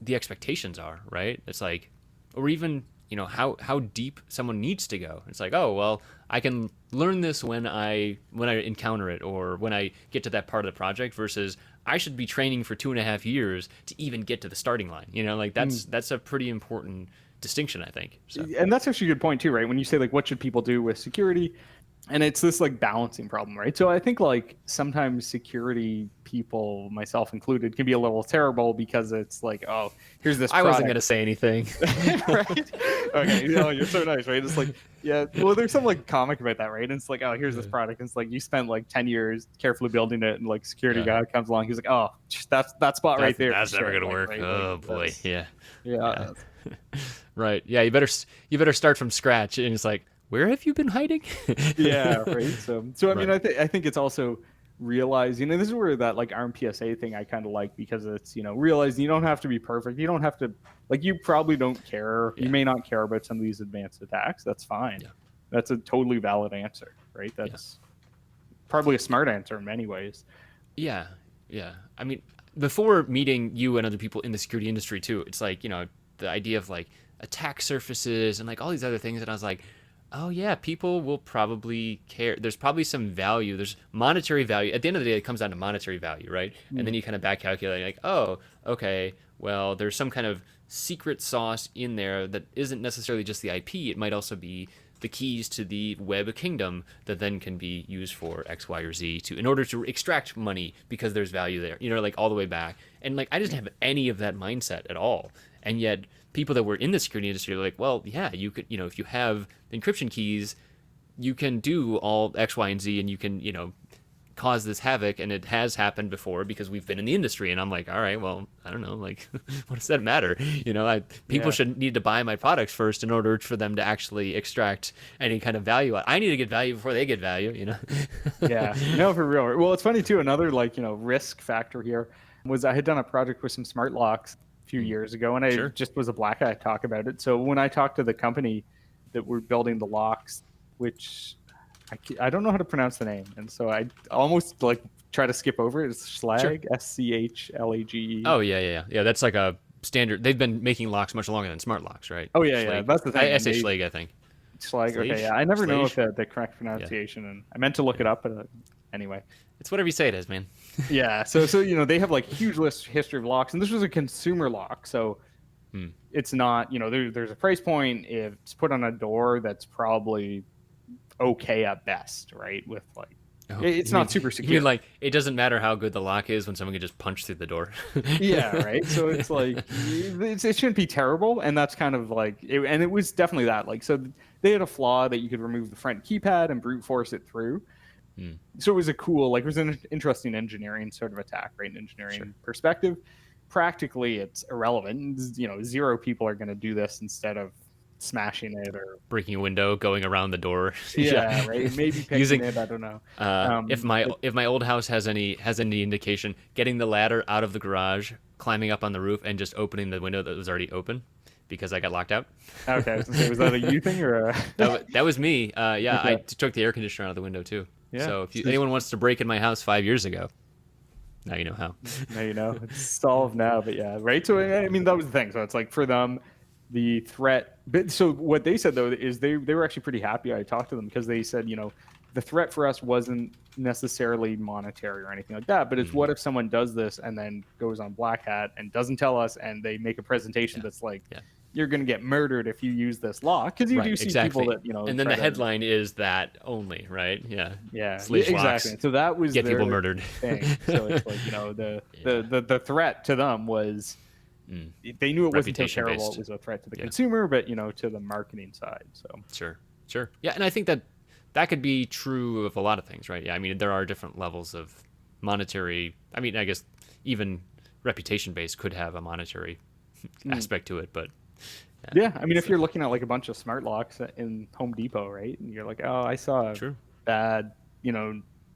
the expectations are, right? It's like, or even, how deep someone needs to go. It's like, oh well, I can learn this when I encounter it, or when I get to that part of the project, versus I should be training for 2.5 years to even get to the starting line. Like that's a pretty important distinction, I think. So And that's actually a good point too, right? When you say like what should people do with security, and it's this like balancing problem, right? So I think like sometimes security people, myself included, can be a little terrible because it's like, oh, here's this I product. wasn't gonna say anything. Right? Okay, you're so nice, right? It's like, yeah, well, there's some like comic about that, right? And it's like, oh, here's this product. And it's like you spent like 10 years carefully building it, and like security guy comes along, he's like, oh, that's that spot right there. That's never gonna work. Right? Oh like, boy, yeah. Yeah. Right. Yeah, you better start from scratch, and it's like, where have you been hiding? Yeah, right. So I mean, Right. I think it's also realizing, and this is where that like ARM PSA thing I kind of like, because it's realizing you don't have to be perfect. You don't have to, like, you probably don't care. You Yeah. may not care about some of these advanced attacks. That's fine. Yeah. That's a totally valid answer, right? That's probably a smart answer in many ways. Yeah, yeah. I mean, before meeting you and other people in the security industry too, it's like, the idea of like attack surfaces and like all these other things, and I was like, oh yeah, people will probably care. There's probably some value. There's monetary value. At the end of the day, it comes down to monetary value, right? And then you kind of back calculate like, oh, okay, well, there's some kind of secret sauce in there that isn't necessarily just the IP. It might also be the keys to the web kingdom that then can be used for X, Y, or Z in order to extract money because there's value there, like all the way back. And like, I didn't have any of that mindset at all. And yet people that were in the security industry are like, well, yeah, you could, if you have encryption keys, you can do all X, Y, and Z, and you can, cause this havoc. And it has happened before because we've been in the industry. And I'm like, all right, well, I don't know, like, what does that matter? People should need to buy my products first in order for them to actually extract any kind of value. I need to get value before they get value. Yeah, no, for real. Well, it's funny too. Another like risk factor here was I had done a project with some smart locks a few years ago, and I just was a black eye talk about it. So when I talked to the company that were building the locks, which I don't know how to pronounce the name, and so I almost like try to skip over it. It's Schlag, SCHLAGE. Oh yeah. That's like a standard. They've been making locks much longer than smart locks, right? Oh yeah. That's the thing. I say Schlag, I think. Schlag. Okay, yeah. I never know if the correct pronunciation, and I meant to look it up, but anyway. It's whatever you say it is, man. Yeah. So they have like huge history of locks, and this was a consumer lock, so it's not there's a price point. If it's put on a door, that's probably okay at best, right? With like, it's not super secure. You mean like it doesn't matter how good the lock is when someone can just punch through the door? Yeah, right. So it's like it shouldn't be terrible, and that's kind of like and it was definitely that. Like, so they had a flaw that you could remove the front keypad and brute force it through. So it was it was an interesting engineering sort of attack, right? An engineering perspective. Practically, it's irrelevant. 0 people are going to do this instead of smashing it or breaking a window, going around the door. Yeah, right. Maybe picking it. I don't know. If my old house has any indication, getting the ladder out of the garage, climbing up on the roof, and just opening the window that was already open because I got locked out. Okay, was that a you thing or that was me? Yeah, okay. I took the air conditioner out of the window too. Yeah. So if anyone wants to break in my house 5 years ago, now you know how. Now you know. It's solved now, but yeah, right. So I mean, that was the thing. So it's like for them, the threat. But so what they said though is they were actually pretty happy. I talked to them because they said the threat for us wasn't necessarily monetary or anything like that, but it's what if someone does this and then goes on Black Hat and doesn't tell us, and they make a presentation that's like, you're going to get murdered if you use this lock, because you do see people that and then the headline is that only, right? Yeah, exactly. Locks, so that was get people murdered thing. So it's like the threat to them was they knew it wasn't so terrible. It was a threat to the consumer, but to the marketing side. So sure, yeah, and I think that could be true of a lot of things, right? Yeah, I mean there are different levels of monetary. I mean, I guess even reputation based could have a monetary aspect to it, but. Yeah, I mean, if you're looking at like a bunch of smart locks in Home Depot, right, and you're like, oh, I saw a bad,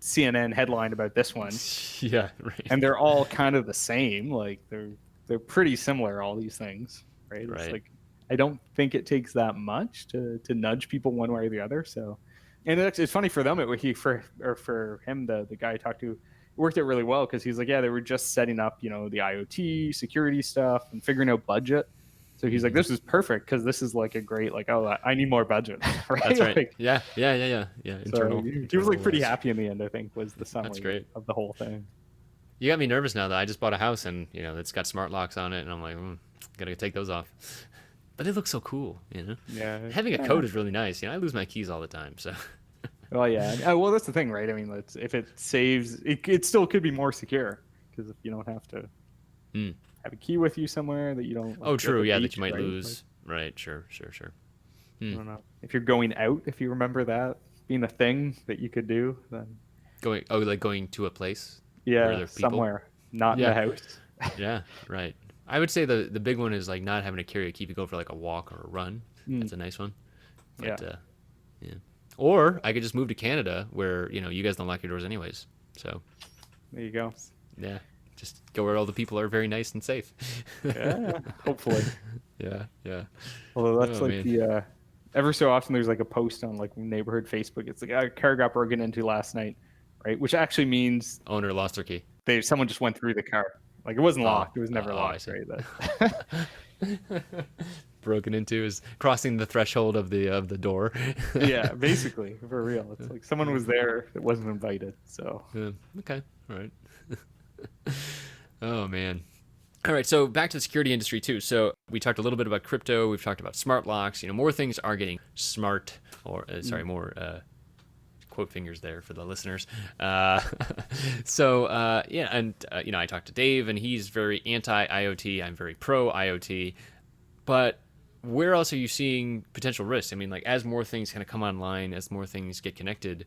CNN headline about this one. Yeah, right. And they're all kind of the same. Like they're pretty similar, all these things, right? It's like I don't think it takes that much to nudge people one way or the other. So, and it's funny for them. For him, the guy I talked to, worked out really well because he's like, yeah, they were just setting up, the IoT security stuff and figuring out budget. So he's like, this is perfect because this is like a great, like, oh, I need more budget, right? That's right. Like, Yeah. so Internal. he was like internal, pretty happy in the end, I think, was the That's summary great. of the whole thing. You got me nervous now, though. I just bought a house, and it's got smart locks on it, and I'm like, gotta take those off. But they look so cool, Yeah. Having a code is really nice. I lose my keys all the time, so. Well, yeah. Well, that's the thing, right? I mean, if it saves, it still could be more secure because if you don't have to have a key with you somewhere that you don't. Oh, true. Yeah, that beach, you might right? lose. Right. Sure. I don't know. If you're going out, if you remember that being a thing that you could do, then like going to a place yeah, where there are people? somewhere, not in the house. Yeah, right. I would say the big one is like not having to carry a key if you go for like a walk or a run. That's a nice one. But, yeah. Or I could just move to Canada where, you guys don't lock your doors anyways. So There you go. yeah, just go where all the people are very nice and safe. Yeah, hopefully. Yeah. Although that's Oh, like man. the ever so often there's like a post on like neighborhood Facebook. It's like a car got broken into last night, right? Which actually means Owner lost their key. someone just went through the car. Like it wasn't locked. It was never I locked, see. right? That, Broken into is crossing the threshold of the door. yeah, basically, for real. It's like someone was there that wasn't invited. So Yeah, okay. All right. Oh, man. All right. So back to the security industry, too. So we talked a little bit about crypto. We've talked about smart locks. More things are getting smart, or more quote fingers there for the listeners. And I talked to Dave, and he's very anti-IoT. I'm very pro-IoT. But where else are you seeing potential risks? I mean, like as more things kind of come online, as more things get connected,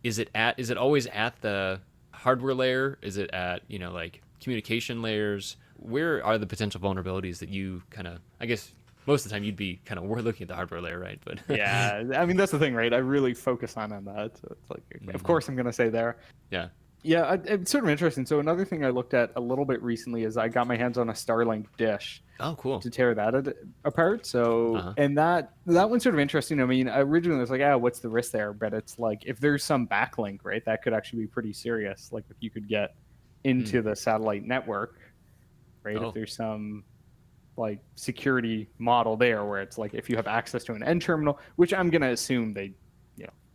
is it always at the hardware layer? Is it at like communication layers? Where are the potential vulnerabilities that you kind of? I guess most of the time you'd be kind of looking at the hardware layer, right? But yeah, I mean that's the thing, right? I really focus on that. So it's like, of course, I'm gonna say there. yeah. Yeah, it's sort of interesting. So another thing I looked at a little bit recently is I got my hands on a Starlink dish. Oh, cool. To tear that apart. So, and that one's sort of interesting. I mean, originally it was like, what's the risk there? But it's like, if there's some backlink, right, that could actually be pretty serious. Like if you could get into the satellite network, right, if there's some like security model there where it's like, if you have access to an end terminal, which I'm going to assume they,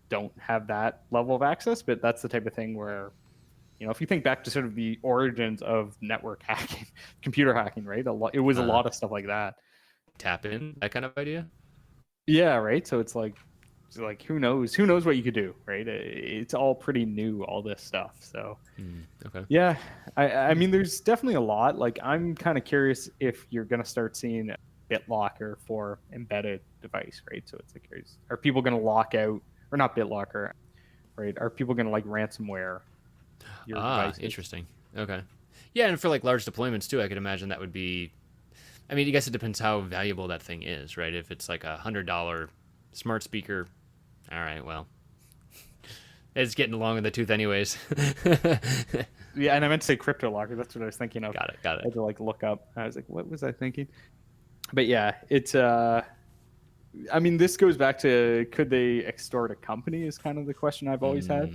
don't have that level of access, but that's the type of thing where, if you think back to sort of the origins of network hacking, computer hacking, right? It was a lot of stuff like that. Tap in, that kind of idea. Yeah, right. So it's like who knows what you could do, right? It's all pretty new, all this stuff. So okay. Yeah, I mean, there's definitely a lot. Like I'm kind of curious if you're gonna start seeing BitLocker for embedded device, right? So it's like, are people gonna lock out, or not BitLocker, right? Are people gonna like ransomware your devices? Interesting. Okay. Yeah, and for like large deployments too, I could imagine that would be. I mean, I guess it depends how valuable that thing is, right? If it's like $100 smart speaker, all right, well, it's getting long in the tooth, anyways. Yeah, and I meant to say CryptoLocker. That's what I was thinking of. Got it. I had to like look up. I was like, what was I thinking? But yeah, it's I mean, this goes back to could they extort a company is kind of the question I've always had.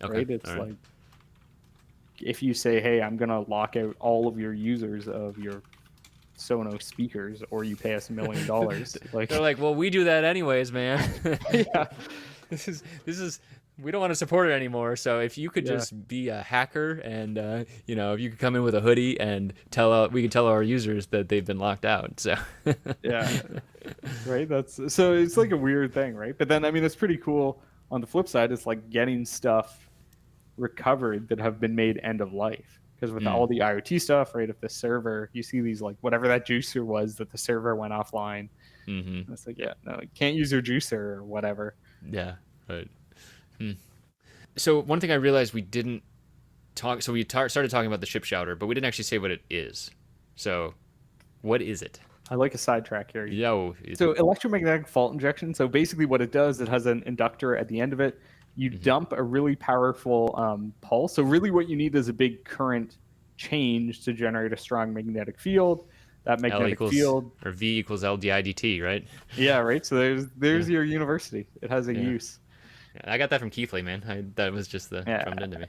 Okay. Right? It's like if you say, hey, I'm gonna lock out all of your users of your Sonos speakers, or you pay us $1 million. Like they're like, well, we do that anyways, man. Yeah. This is we don't want to support it anymore. So if you could just be a hacker and if you could come in with a hoodie and we can tell our users that they've been locked out. So yeah, right. So it's like a weird thing, right? But then I mean, it's pretty cool. On the flip side, it's like getting stuff recovered that have been made end of life. Because with all the IoT stuff, right? If the server, you see these like whatever that juicer was that the server went offline. It's like, yeah, no, you can't use your juicer or whatever. Yeah, right. So one thing I realized we didn't talk. So we started talking about the ship shouter, but we didn't actually say what it is. So, what is it? I like a sidetrack here. So electromagnetic fault injection. So basically, what it does, it has an inductor at the end of it. You dump a really powerful pulse. So really, what you need is a big current change to generate a strong magnetic field. That magnetic field, or V equals LDIDT, right? Yeah, right. So there's your university. It has a use. Yeah, I got that from Keithley, man. That was just drummed into me.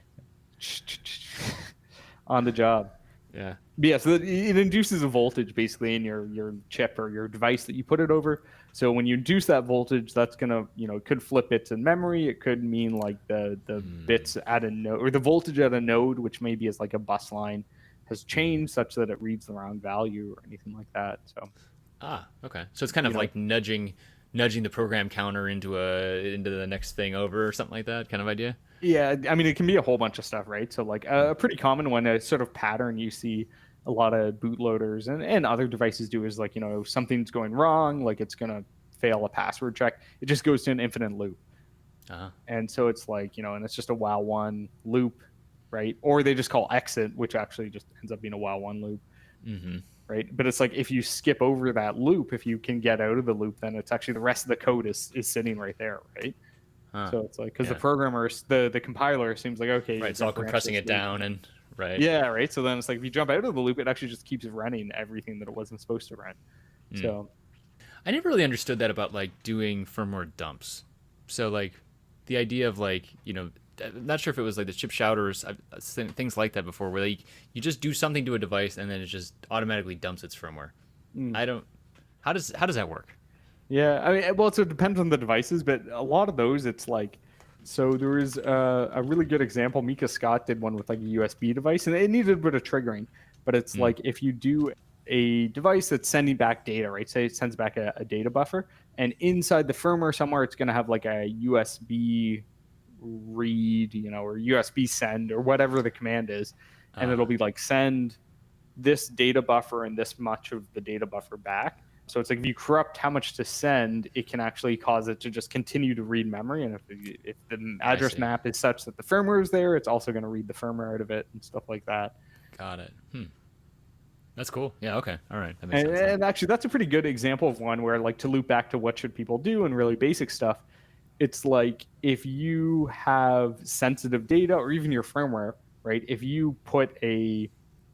on the job. Yeah. But yeah, so it induces a voltage basically in your chip or your device that you put it over. So when you induce that voltage, that's gonna, it could flip bits in memory. It could mean like the bits at a node, or the voltage at a node, which maybe is like a bus line, has changed such that it reads the wrong value or anything like that. So Okay. So it's kind of like nudging the program counter into the next thing over or something like that kind of idea. yeah, I mean, it can be a whole bunch of stuff, right? So like a pretty common one, a sort of pattern you see a lot of bootloaders and other devices do is like, something's going wrong, like it's going to fail a password check. It just goes to an infinite loop. Uh-huh. And so it's like, and it's just a while one loop, right? Or they just call exit, which actually just ends up being a while one loop. Right. But it's like if you skip over that loop, if you can get out of the loop, then it's actually the rest of the code is sitting right there, right? So it's like because the programmer, the compiler assumes like, okay, right, it's all compressing it down and right. Yeah, right. So then it's like if you jump out of the loop, it actually just keeps running everything that it wasn't supposed to run. So I never really understood that about like doing firmware dumps. So like the idea of like, I'm not sure if it was like the chip shouters, I've seen things like that before, where like you just do something to a device and then it just automatically dumps its firmware. I don't. How does that work? Yeah, I mean, well, so it depends on the devices, but a lot of those, it's like, so there is a really good example. Mika Scott did one with like a USB device, and it needed a bit of triggering, but it's like if you do a device that's sending back data, right? Say it sends back a data buffer, and inside the firmware somewhere, it's going to have like a USB read, or USB send, or whatever the command is, and it'll be like send this data buffer and this much of the data buffer back. So it's like if you corrupt how much to send, it can actually cause it to just continue to read memory. And if the address map is such that the firmware is there, it's also going to read the firmware out of it and stuff like that. Got it. That's cool. Yeah. Okay. All right. That makes sense. And actually, that's a pretty good example of one where, like, to loop back to what should people do and really basic stuff. It's like if you have sensitive data or even your firmware, right? If you put a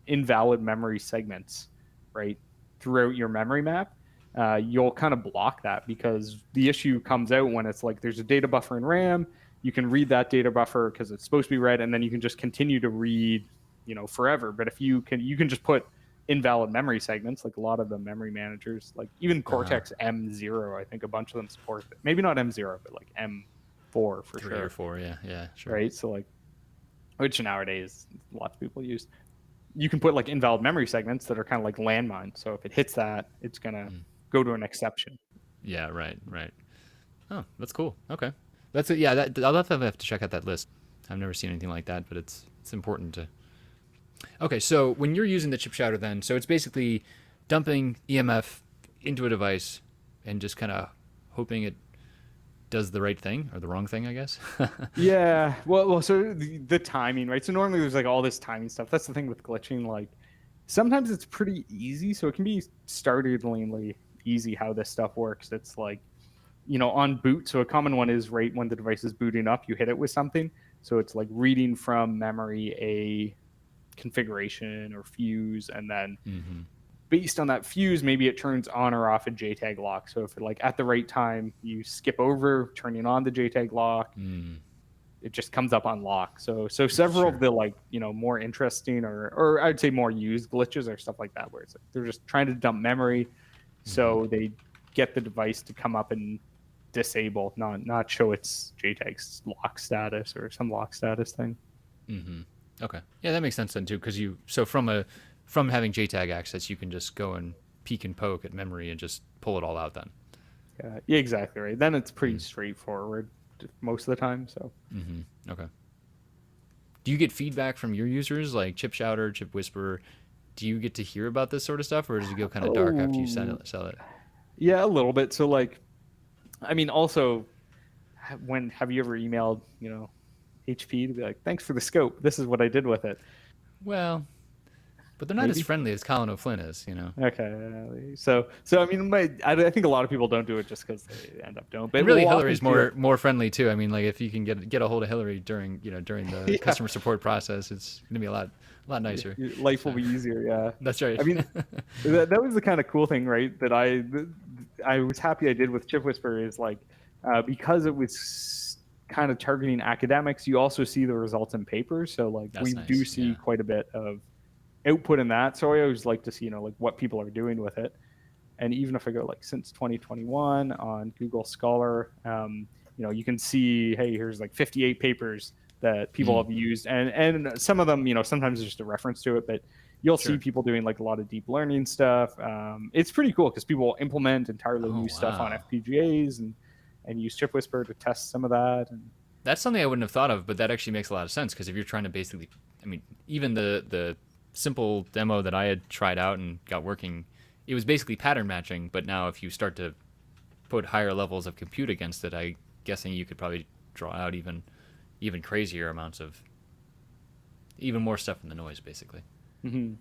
invalid memory segments, right, throughout your memory map, you'll kind of block that because the issue comes out when it's like there's a data buffer in RAM. You can read that data buffer because it's supposed to be read, and then you can just continue to read, forever. But if you can just put invalid memory segments, like a lot of the memory managers, like even Cortex M0, I think a bunch of them support it. Maybe not M0, but like M4 for 3 sure. 3 or 4, yeah, sure. Right, so like, which nowadays lots of people use. You can put like invalid memory segments that are kind of like landmines. So if it hits that, it's gonna go to an exception. Yeah, right. Oh, that's cool. Okay, that's it. Yeah, I'll definitely have to check out that list. I've never seen anything like that, but it's important to. Okay, so when you're using the chip shouter, then so it's basically dumping EMF into a device and just kind of hoping it does the right thing or the wrong thing, I guess. Yeah. Well, so the timing, right? So normally there's like all this timing stuff. That's the thing with glitching. Like sometimes it's pretty easy. So it can be startlingly easy how this stuff works. It's like, on boot. So a common one is right when the device is booting up, you hit it with something. So it's like reading from memory a configuration or fuse, and then based on that fuse, maybe it turns on or off a JTAG lock. So if like at the right time you skip over turning on the JTAG lock, it just comes up on lock. So several of the like more interesting or I'd say more used glitches or stuff like that, where it's like they're just trying to dump memory, so they get the device to come up and disable, not show its JTAG lock status or some lock status thing. Okay, yeah, that makes sense then too, because from having JTAG access, you can just go and peek and poke at memory and just pull it all out then. Yeah, exactly right. Then it's pretty straightforward most of the time. So. Okay. Do you get feedback from your users, like Chip Shouter, Chip Whisperer? Do you get to hear about this sort of stuff, or does it go kind of dark after you sell it? Yeah, a little bit. So like, I mean, also, have you ever emailed, HP to be like, thanks for the scope, this is what I did with it? Well, but they're not as friendly as Colin O'Flynn is, Okay, so I mean, I think a lot of people don't do it just because they end up doing. But and really, Hillary's more friendly too. I mean, like if you can get a hold of Hillary during the customer support process, it's gonna be a lot nicer. Life will be easier. Yeah, that's right. I mean, that was the kind of cool thing, right? That I was happy I did with Chip Whisperer is like because it was kind of targeting academics, you also see the results in papers. So like That's we do nice. see Yeah. quite a bit of output in that. So I always like to see, like what people are doing with it. And even if I go like since 2021 on Google Scholar, you can see, hey, here's like 58 papers that people Mm, have used, and some of them, sometimes it's just a reference to it, but you'll see sure. people doing like a lot of deep learning stuff. It's pretty cool because people implement entirely Oh new stuff on wow. FPGAs and use Chip Whisperer to test some of that. And That's something I wouldn't have thought of, but that actually makes a lot of sense because if you're trying to basically, I mean, even the simple demo that I had tried out and got working, it was basically pattern matching. But now if you start to put higher levels of compute against it, I guessing you could probably draw out even crazier amounts of even more stuff in the noise, basically. mhm.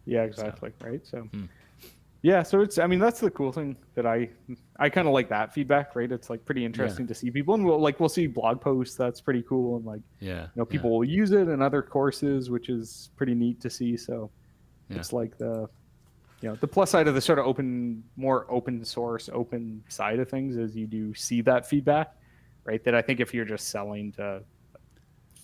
Yeah, So, exactly, right. So hmm, yeah, so that's the cool thing that I kind of like that feedback, right? It's like pretty yeah, interesting to see people, and we'll see blog posts that's pretty cool, and like yeah, yeah, people will use it in other courses, which is pretty neat to see. So yeah. it's like the plus side of the sort of more open source, open side of things is you do see that feedback, right? That I think if you're just selling to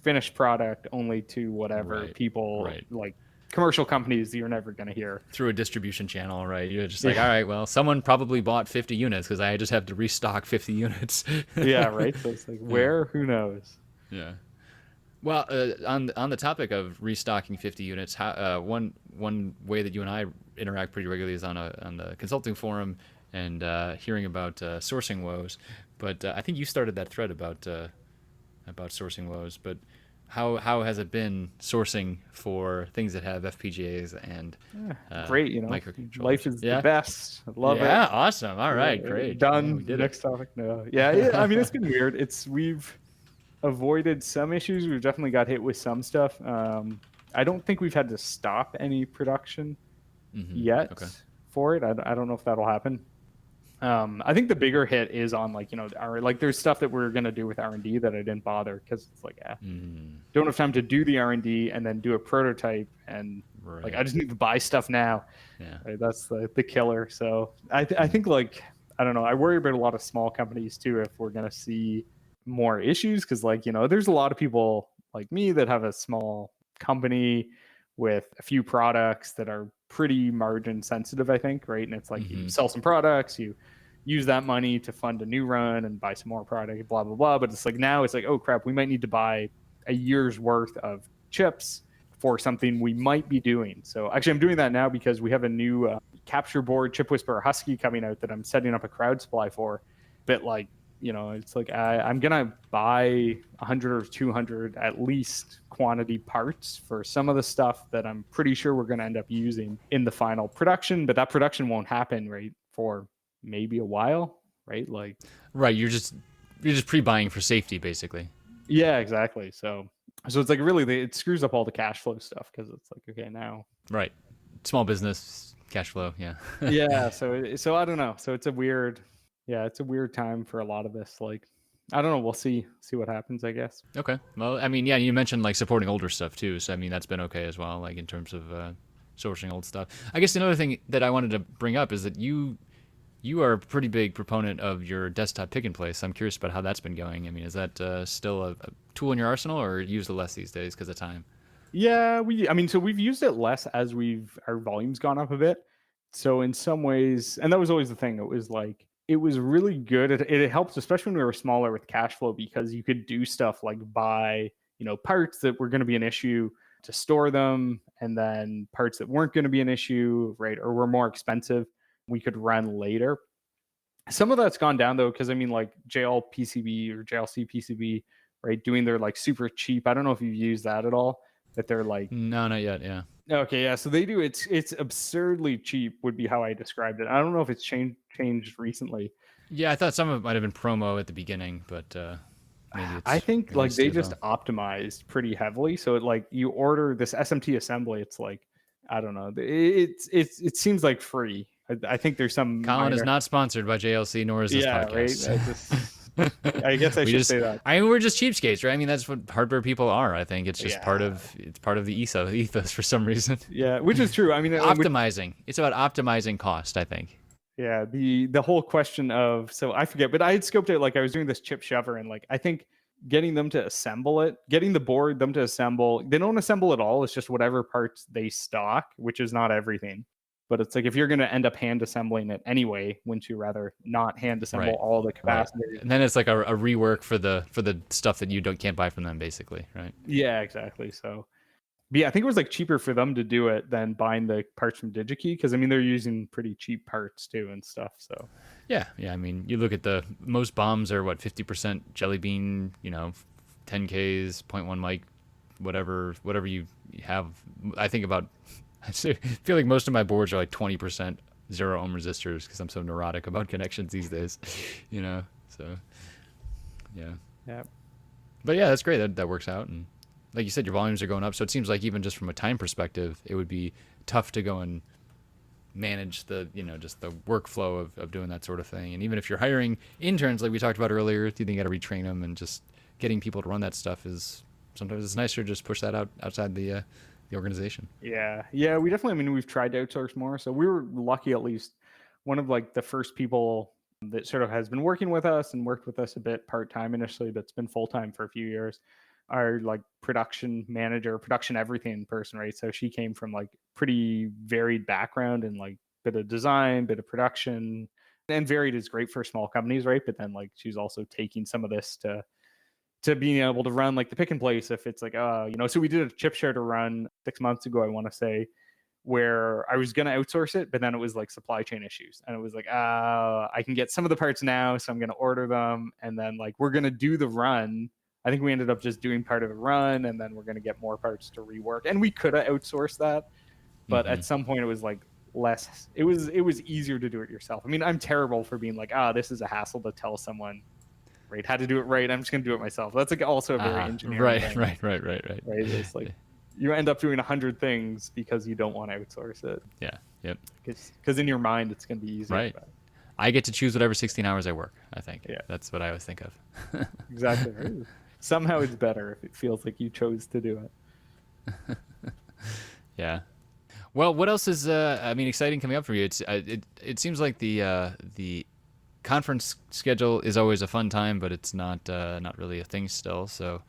finished product only to whatever Right, people right. like commercial companies, you're never going to hear. Through a distribution channel, right? You're just like, all Yeah. right, well, someone probably bought 50 units because I just have to restock 50 units. Yeah, right. So it's like Yeah, where, who knows? yeah. Well, on the topic of restocking 50 units, one way that you and I interact pretty regularly is on the consulting forum and hearing about sourcing woes. But I think you started that thread about sourcing woes. But how has it been sourcing for things that have FPGAs and Yeah, great. Life microcontrollers? is the Yeah, best. I love it. yeah, awesome. All right, great. Yeah, Done. we did it. Next topic. No. Yeah, I mean, it's been weird. We've avoided some issues. We've definitely got hit with some stuff. I don't think we've had to stop any production yet Okay. for it. I don't know if that'll happen. I think the bigger hit is on like our like there's stuff that we're gonna do with R&D that I didn't bother because it's like don't have time to do the R&D and then do a prototype and like I Right. just need to buy stuff now. Yeah. Right? That's the killer. So I think like I don't know. I worry about a lot of small companies too if we're gonna see more issues because like there's a lot of people like me that have a small company with a few products that are pretty margin sensitive, I think, right? And it's like you sell some products, you use that money to fund a new run and buy some more product, blah blah blah. But it's like now it's like, oh crap, we might need to buy a year's worth of chips for something we might be doing. So actually, I'm doing that now because we have a new capture board chip whisperer Husky coming out that I'm setting up a crowd supply for. But like it's like I'm gonna buy 100 or 200 at least quantity parts for some of the stuff that I'm pretty sure we're gonna end up using in the final production. But that production won't happen right for maybe a while, right? Like, Right. You're just pre-buying for safety, basically. yeah, exactly. So it's like really it screws up all the cash flow stuff because it's like okay now. Right. Small business cash flow. Yeah. Yeah, so I don't know. So it's a weird time for a lot of this. Like, I don't know. We'll see what happens. I guess. Okay. Well, I mean, yeah, you mentioned like supporting older stuff too, so I mean that's been okay as well, like in terms of sourcing old stuff. I guess another thing that I wanted to bring up is that you are a pretty big proponent of your desktop pick and place. I'm curious about how that's been going. I mean, is that still a tool in your arsenal, or use it less these days because of time? Yeah, I mean, so we've used it less as our volume's gone up a bit. So in some ways, and that was always the thing. It was really good. It helped, especially when we were smaller with cash flow, because you could do stuff like buy, parts that were going to be an issue to store them, and then parts that weren't going to be an issue, right, or were more expensive, we could run later. Some of that's gone down though, because I mean, like JL PCB or JLC PCB, right, doing their like super cheap. I don't know if you've used that at all. That they're like, No, not yet. Yeah. okay, yeah. So they do. It's absurdly cheap. Would be how I described it. I don't know if it's changed recently. Yeah, I thought some of it might have been promo at the beginning, but maybe I it's think like released they as just well. optimized pretty heavily. So it like you order this SMT assembly. It's like I don't know. It seems like free. I think there's some Colin is minor. not sponsored by JLC, nor is this Yeah, right. podcast. I guess I we should just, say that. I mean, we're just cheapskates, right? I mean, that's what hardware people are. I think it's just Yeah, part of the ethos for some reason. yeah, which is true. I mean, Optimizing. It's about optimizing cost, I think. yeah, the whole question of so I forget, but I had scoped it like I was doing this chip shover and like I think getting them to assemble it, getting the board, them to assemble. They don't assemble it all. It's just whatever parts they stock, which is not everything. But it's like if you're going to end up hand assembling it anyway, wouldn't you rather not hand assemble Right. all the Right. capacitors? And then it's like a rework for the stuff that you can't buy from them, basically, right? Yeah, exactly. So, but yeah, I think it was like cheaper for them to do it than buying the parts from DigiKey because I mean they're using pretty cheap parts too and stuff. So Yeah, yeah. I mean, you look at the most bombs are what 50% jelly bean, 10Ks, point 0.1 mic, whatever you have. I think about. I feel like most of my boards are like 20% zero ohm resistors because I'm so neurotic about connections these days, So yeah, yeah, but yeah, that's great. That works out, and like you said, your volumes are going up. So it seems like even just from a time perspective, it would be tough to go and manage the just the workflow of doing that sort of thing. And even if you're hiring interns like we talked about earlier, you think you got to retrain them, and just getting people to run that stuff is sometimes it's nicer to just push that outside the organization. yeah. We definitely. I mean, we've tried to outsource more, so we were lucky. At least one of like the first people that sort of has been working with us and worked with us a bit part time initially, but it's been full time for a few years. Our like production manager, production everything person, right? So she came from like pretty varied background and like bit of design, bit of production, and varied is great for small companies, right? But then like she's also taking some of this to being able to run like the pick and place if it's like so we did a chip share to run 6 months ago, I want to say, where I was going to outsource it, but then it was like supply chain issues, and it was like I can get some of the parts now, so I'm going to order them, and then like we're going to do the run. I think we ended up just doing part of the run, and then we're going to get more parts to rework, and we could have outsourced that, but Mm-hmm. at some point it was like less, it was easier to do it yourself. I mean, I'm terrible for being like this is a hassle to tell someone right how to do it right. I'm just going to do it myself. That's like also a very engineering Right, thing, right. right? It's like you end up doing 100 things because you don't want to outsource it, Yeah, yep. because in your mind it's going to be easier. Right. But I get to choose whatever 16 hours I work. I think yeah, that's what I always think of. exactly right. Somehow it's better if it feels like you chose to do it. Yeah. Well, what else is I mean exciting coming up for you? It seems like the conference schedule is always a fun time, but it's not really a thing still. So,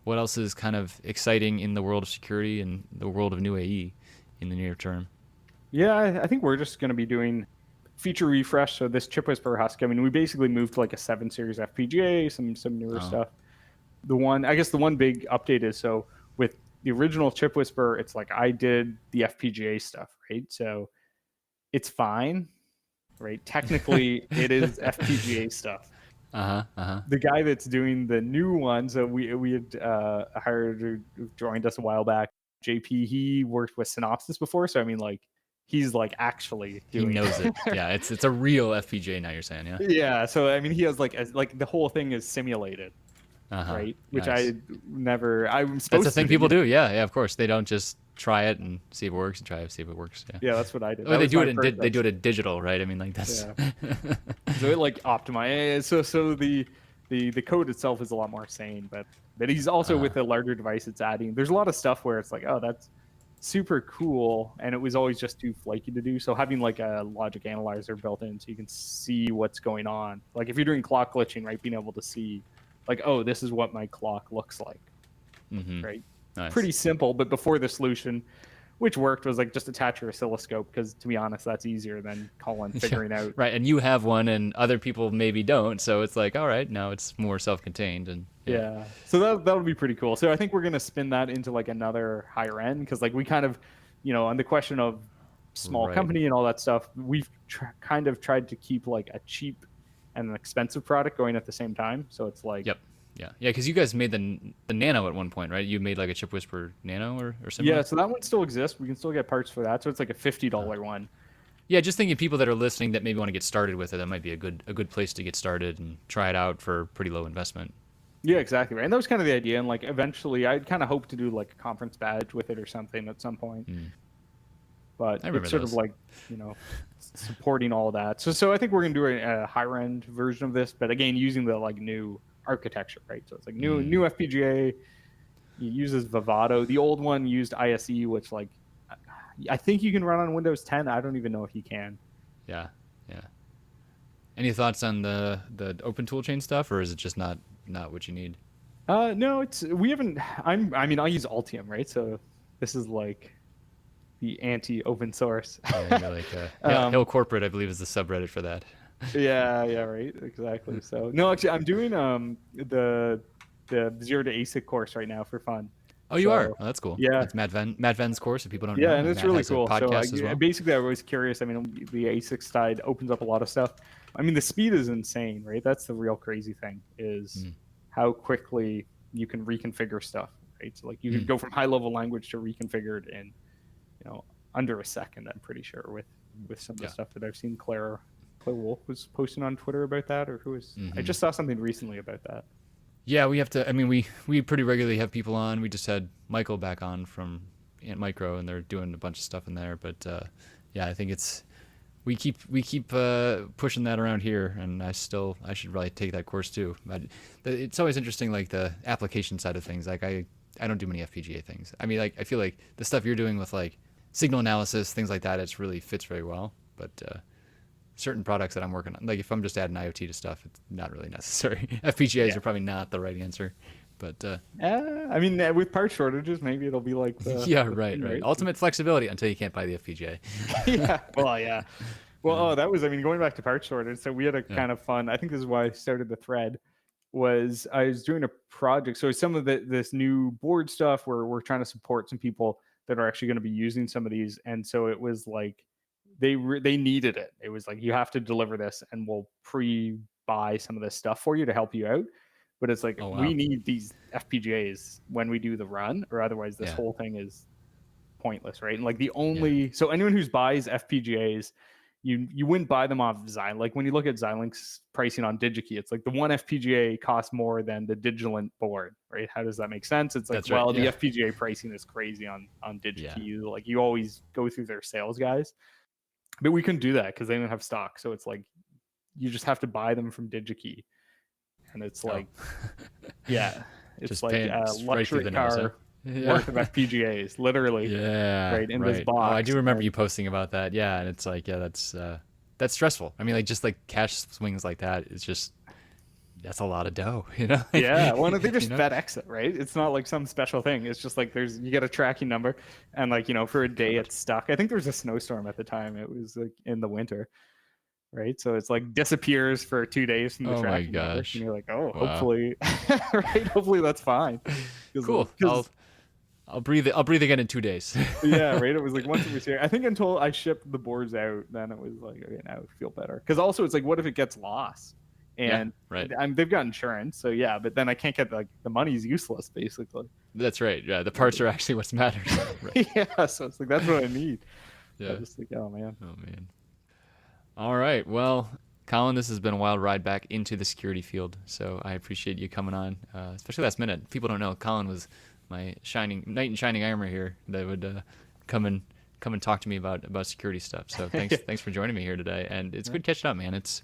what else is kind of exciting in the world of security and the world of new AE in the near term? Yeah, I think we're just going to be doing feature refresh. So this Chip Whisperer Husk, I mean, we basically moved to like a 7 series FPGA, some newer Oh, stuff. The one big update is, so with the original Chip Whisperer, it's like I did the FPGA stuff, right? So it's fine, right? Technically, it is FPGA stuff. uh-huh. The guy that's doing the new one, so we had hired, who joined us a while back, JP. He worked with Synopsys before, so I mean, like he's like actually He doing knows it. it. Yeah, it's a real FPGA now. You're saying, yeah. Yeah, so I mean, he has like the whole thing is simulated, Uh-huh. right? Which Nice. I'm That's the supposed to thing do. people do. Yeah, yeah. Of course, they don't just try it and see if it works and try it and see if it works. Yeah. Yeah, that's what I did. Well, That they was do my it in first. they do it in digital, right? I mean, like that's. Yeah. So it like optimize. So the code itself is a lot more sane, but he's also uh, with a larger device. It's adding. There's a lot of stuff where it's like, oh, that's super cool, and it was always just too flaky to do. So having like a logic analyzer built in, so you can see what's going on. Like if you're doing clock glitching, right, being able to see, like, oh, this is what my clock looks like, mm-hmm. right? Nice. Pretty simple. But before the solution, which worked, was like just attach your oscilloscope, because to be honest, that's easier than Colin Yeah, figuring out. right. And you have one, and other people maybe don't. So it's like, all right, now it's more self-contained, and yeah. Yeah. So that would be pretty cool. So I think we're gonna spin that into like another higher end, because like we kind of, on the question of small Right. company and all that stuff, we've kind of tried to keep like a cheap and an expensive product going at the same time. So it's like, Yep. Yeah. Yeah. Because you guys made the Nano at one point, right? You made like a Chip Whisper Nano or yeah. similar. So that one still exists. We can still get parts for that. So it's like a $50 one. Yeah. Just thinking people that are listening that maybe want to get started with it, that might be a good place to get started and try it out for pretty low investment. Yeah, exactly right. And that was kind of the idea. And like eventually, I'd kind of hope to do like a conference badge with it or something at some point. But I remember it's sort of those. like, supporting all that. So I think we're gonna do a higher end version of this, but again, using the like new architecture, right? So it's like new FPGA. It uses Vivado. The old one used ISE, which like I think you can run on Windows 10. I don't even know if you can. Yeah. Yeah. Any thoughts on the open toolchain stuff, or is it just not what you need? No, we haven't. I mean, I use Altium, right? So this is like the anti-open source. Yeah, you're like Hill Corporate, I believe, is the subreddit for that. Yeah, right, exactly. So no, actually, I'm doing the zero to ASIC course right now for fun. Oh, you are? So Oh, that's cool. yeah, That's Matt Ven's course. If people don't yeah, know, and it's Matt really has a cool. So podcast as well. basically, I was curious. I mean, the ASIC side opens up a lot of stuff. I mean, the speed is insane, right? That's the real crazy thing is how quickly you can reconfigure stuff, right? So like you could go from high level language to reconfigured in, under a second. I'm pretty sure with some of the stuff that I've seen. Claire Wolf was posting on Twitter about that, or who was? I just saw something recently about that. Yeah, we have to. I mean, we pretty regularly have people on. We just had Michael back on from Ant Micro, and they're doing a bunch of stuff in there. But yeah, I think we keep pushing that around here, and I should really take that course too. But it's always interesting, like the application side of things. Like I don't do many FPGA things. I mean, like I feel like the stuff you're doing with like signal analysis, things like that, it really fits very well. But certain products that I'm working on, like if I'm just adding IoT to stuff, it's not really necessary. FPGAs are probably not the right answer. But I mean, with part shortages, maybe it'll be like yeah, right. Ultimate flexibility until you can't buy the FPGA. Yeah. Well, yeah. Well, that was, I mean, going back to part shortage. So we had a kind of fun, I think this is why I started the thread, was I was doing a project. So some of this new board stuff where we're trying to support some people that are actually going to be using some of these. And so it was like, they needed it. It was like, you have to deliver this and we'll pre-buy some of this stuff for you to help you out. But it's like, we need these FPGAs when we do the run, or otherwise this whole thing is pointless, right? And like so anyone who buys FPGAs, you wouldn't buy them off Xilinx. Like when you look at Xilinx pricing on DigiKey, it's like the one FPGA costs more than the Digilent board, right? How does that make sense? It's like, the FPGA pricing is crazy on DigiKey. Like you always go through their sales guys, but we couldn't do that because they didn't have stock. So it's like you just have to buy them from DigiKey, and it's like, it's just like a luxury car. Worth of FPGAs, literally. Right in this box. Oh, I do remember you posting about that. Yeah, and it's like, that's stressful. I mean, like just like cash swings like that, it's just that's a lot of dough, Yeah, well, they just FedEx it, right? It's not like some special thing. It's just like you get a tracking number, and like for a day it's stuck. I think there was a snowstorm at the time. It was like in the winter, right? So it's like disappears for 2 days from the tracking number, and you're like, hopefully, right? Hopefully that's fine. Cool. I'll breathe again in 2 days. Yeah, right. It was like once it was here. I think until I shipped the boards out, then it was like, okay, now I feel better. Because also it's like, what if it gets lost? And they've got insurance, so yeah. But then I can't get the money's useless, basically. That's right. Yeah, the parts are actually what matters. Right. Yeah, so it's like that's what I need. Yeah. I'm just like, oh man. All right. Well, Colin, this has been a wild ride back into the security field. So I appreciate you coming on, especially last minute. People don't know Colin was my knight in shining armor here that would come and talk to me about security stuff. So thanks for joining me here today, and it's good catching up, man. It's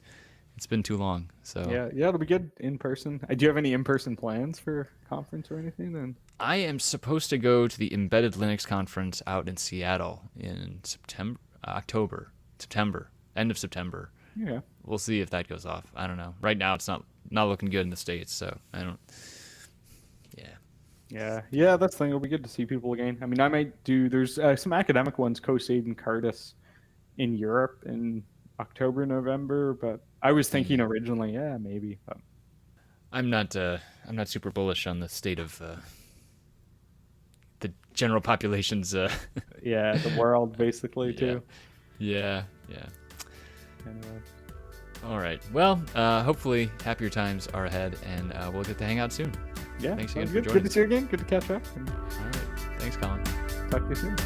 been too long. So yeah, it'll be good in person. Do you have any in-person plans for conference or anything? Then I am supposed to go to the Embedded Linux conference out in Seattle in September, end of September. Yeah, we'll see if that goes off. I don't know. Right now, it's not looking good in the States, so I don't. Yeah, that's the thing. It'll be good to see people again. I mean, I might do. There's some academic ones, COSAID and Cardis, in Europe in October, November. But I was thinking originally, maybe. But I'm not super bullish on the state of the general population's. The world basically too. Yeah. Anyway. All right. Well, hopefully happier times are ahead, and we'll get to hang out soon. Yeah. Thanks again for joining. Good to see you again. Good to catch up. All right. Thanks, Colin. Talk to you soon.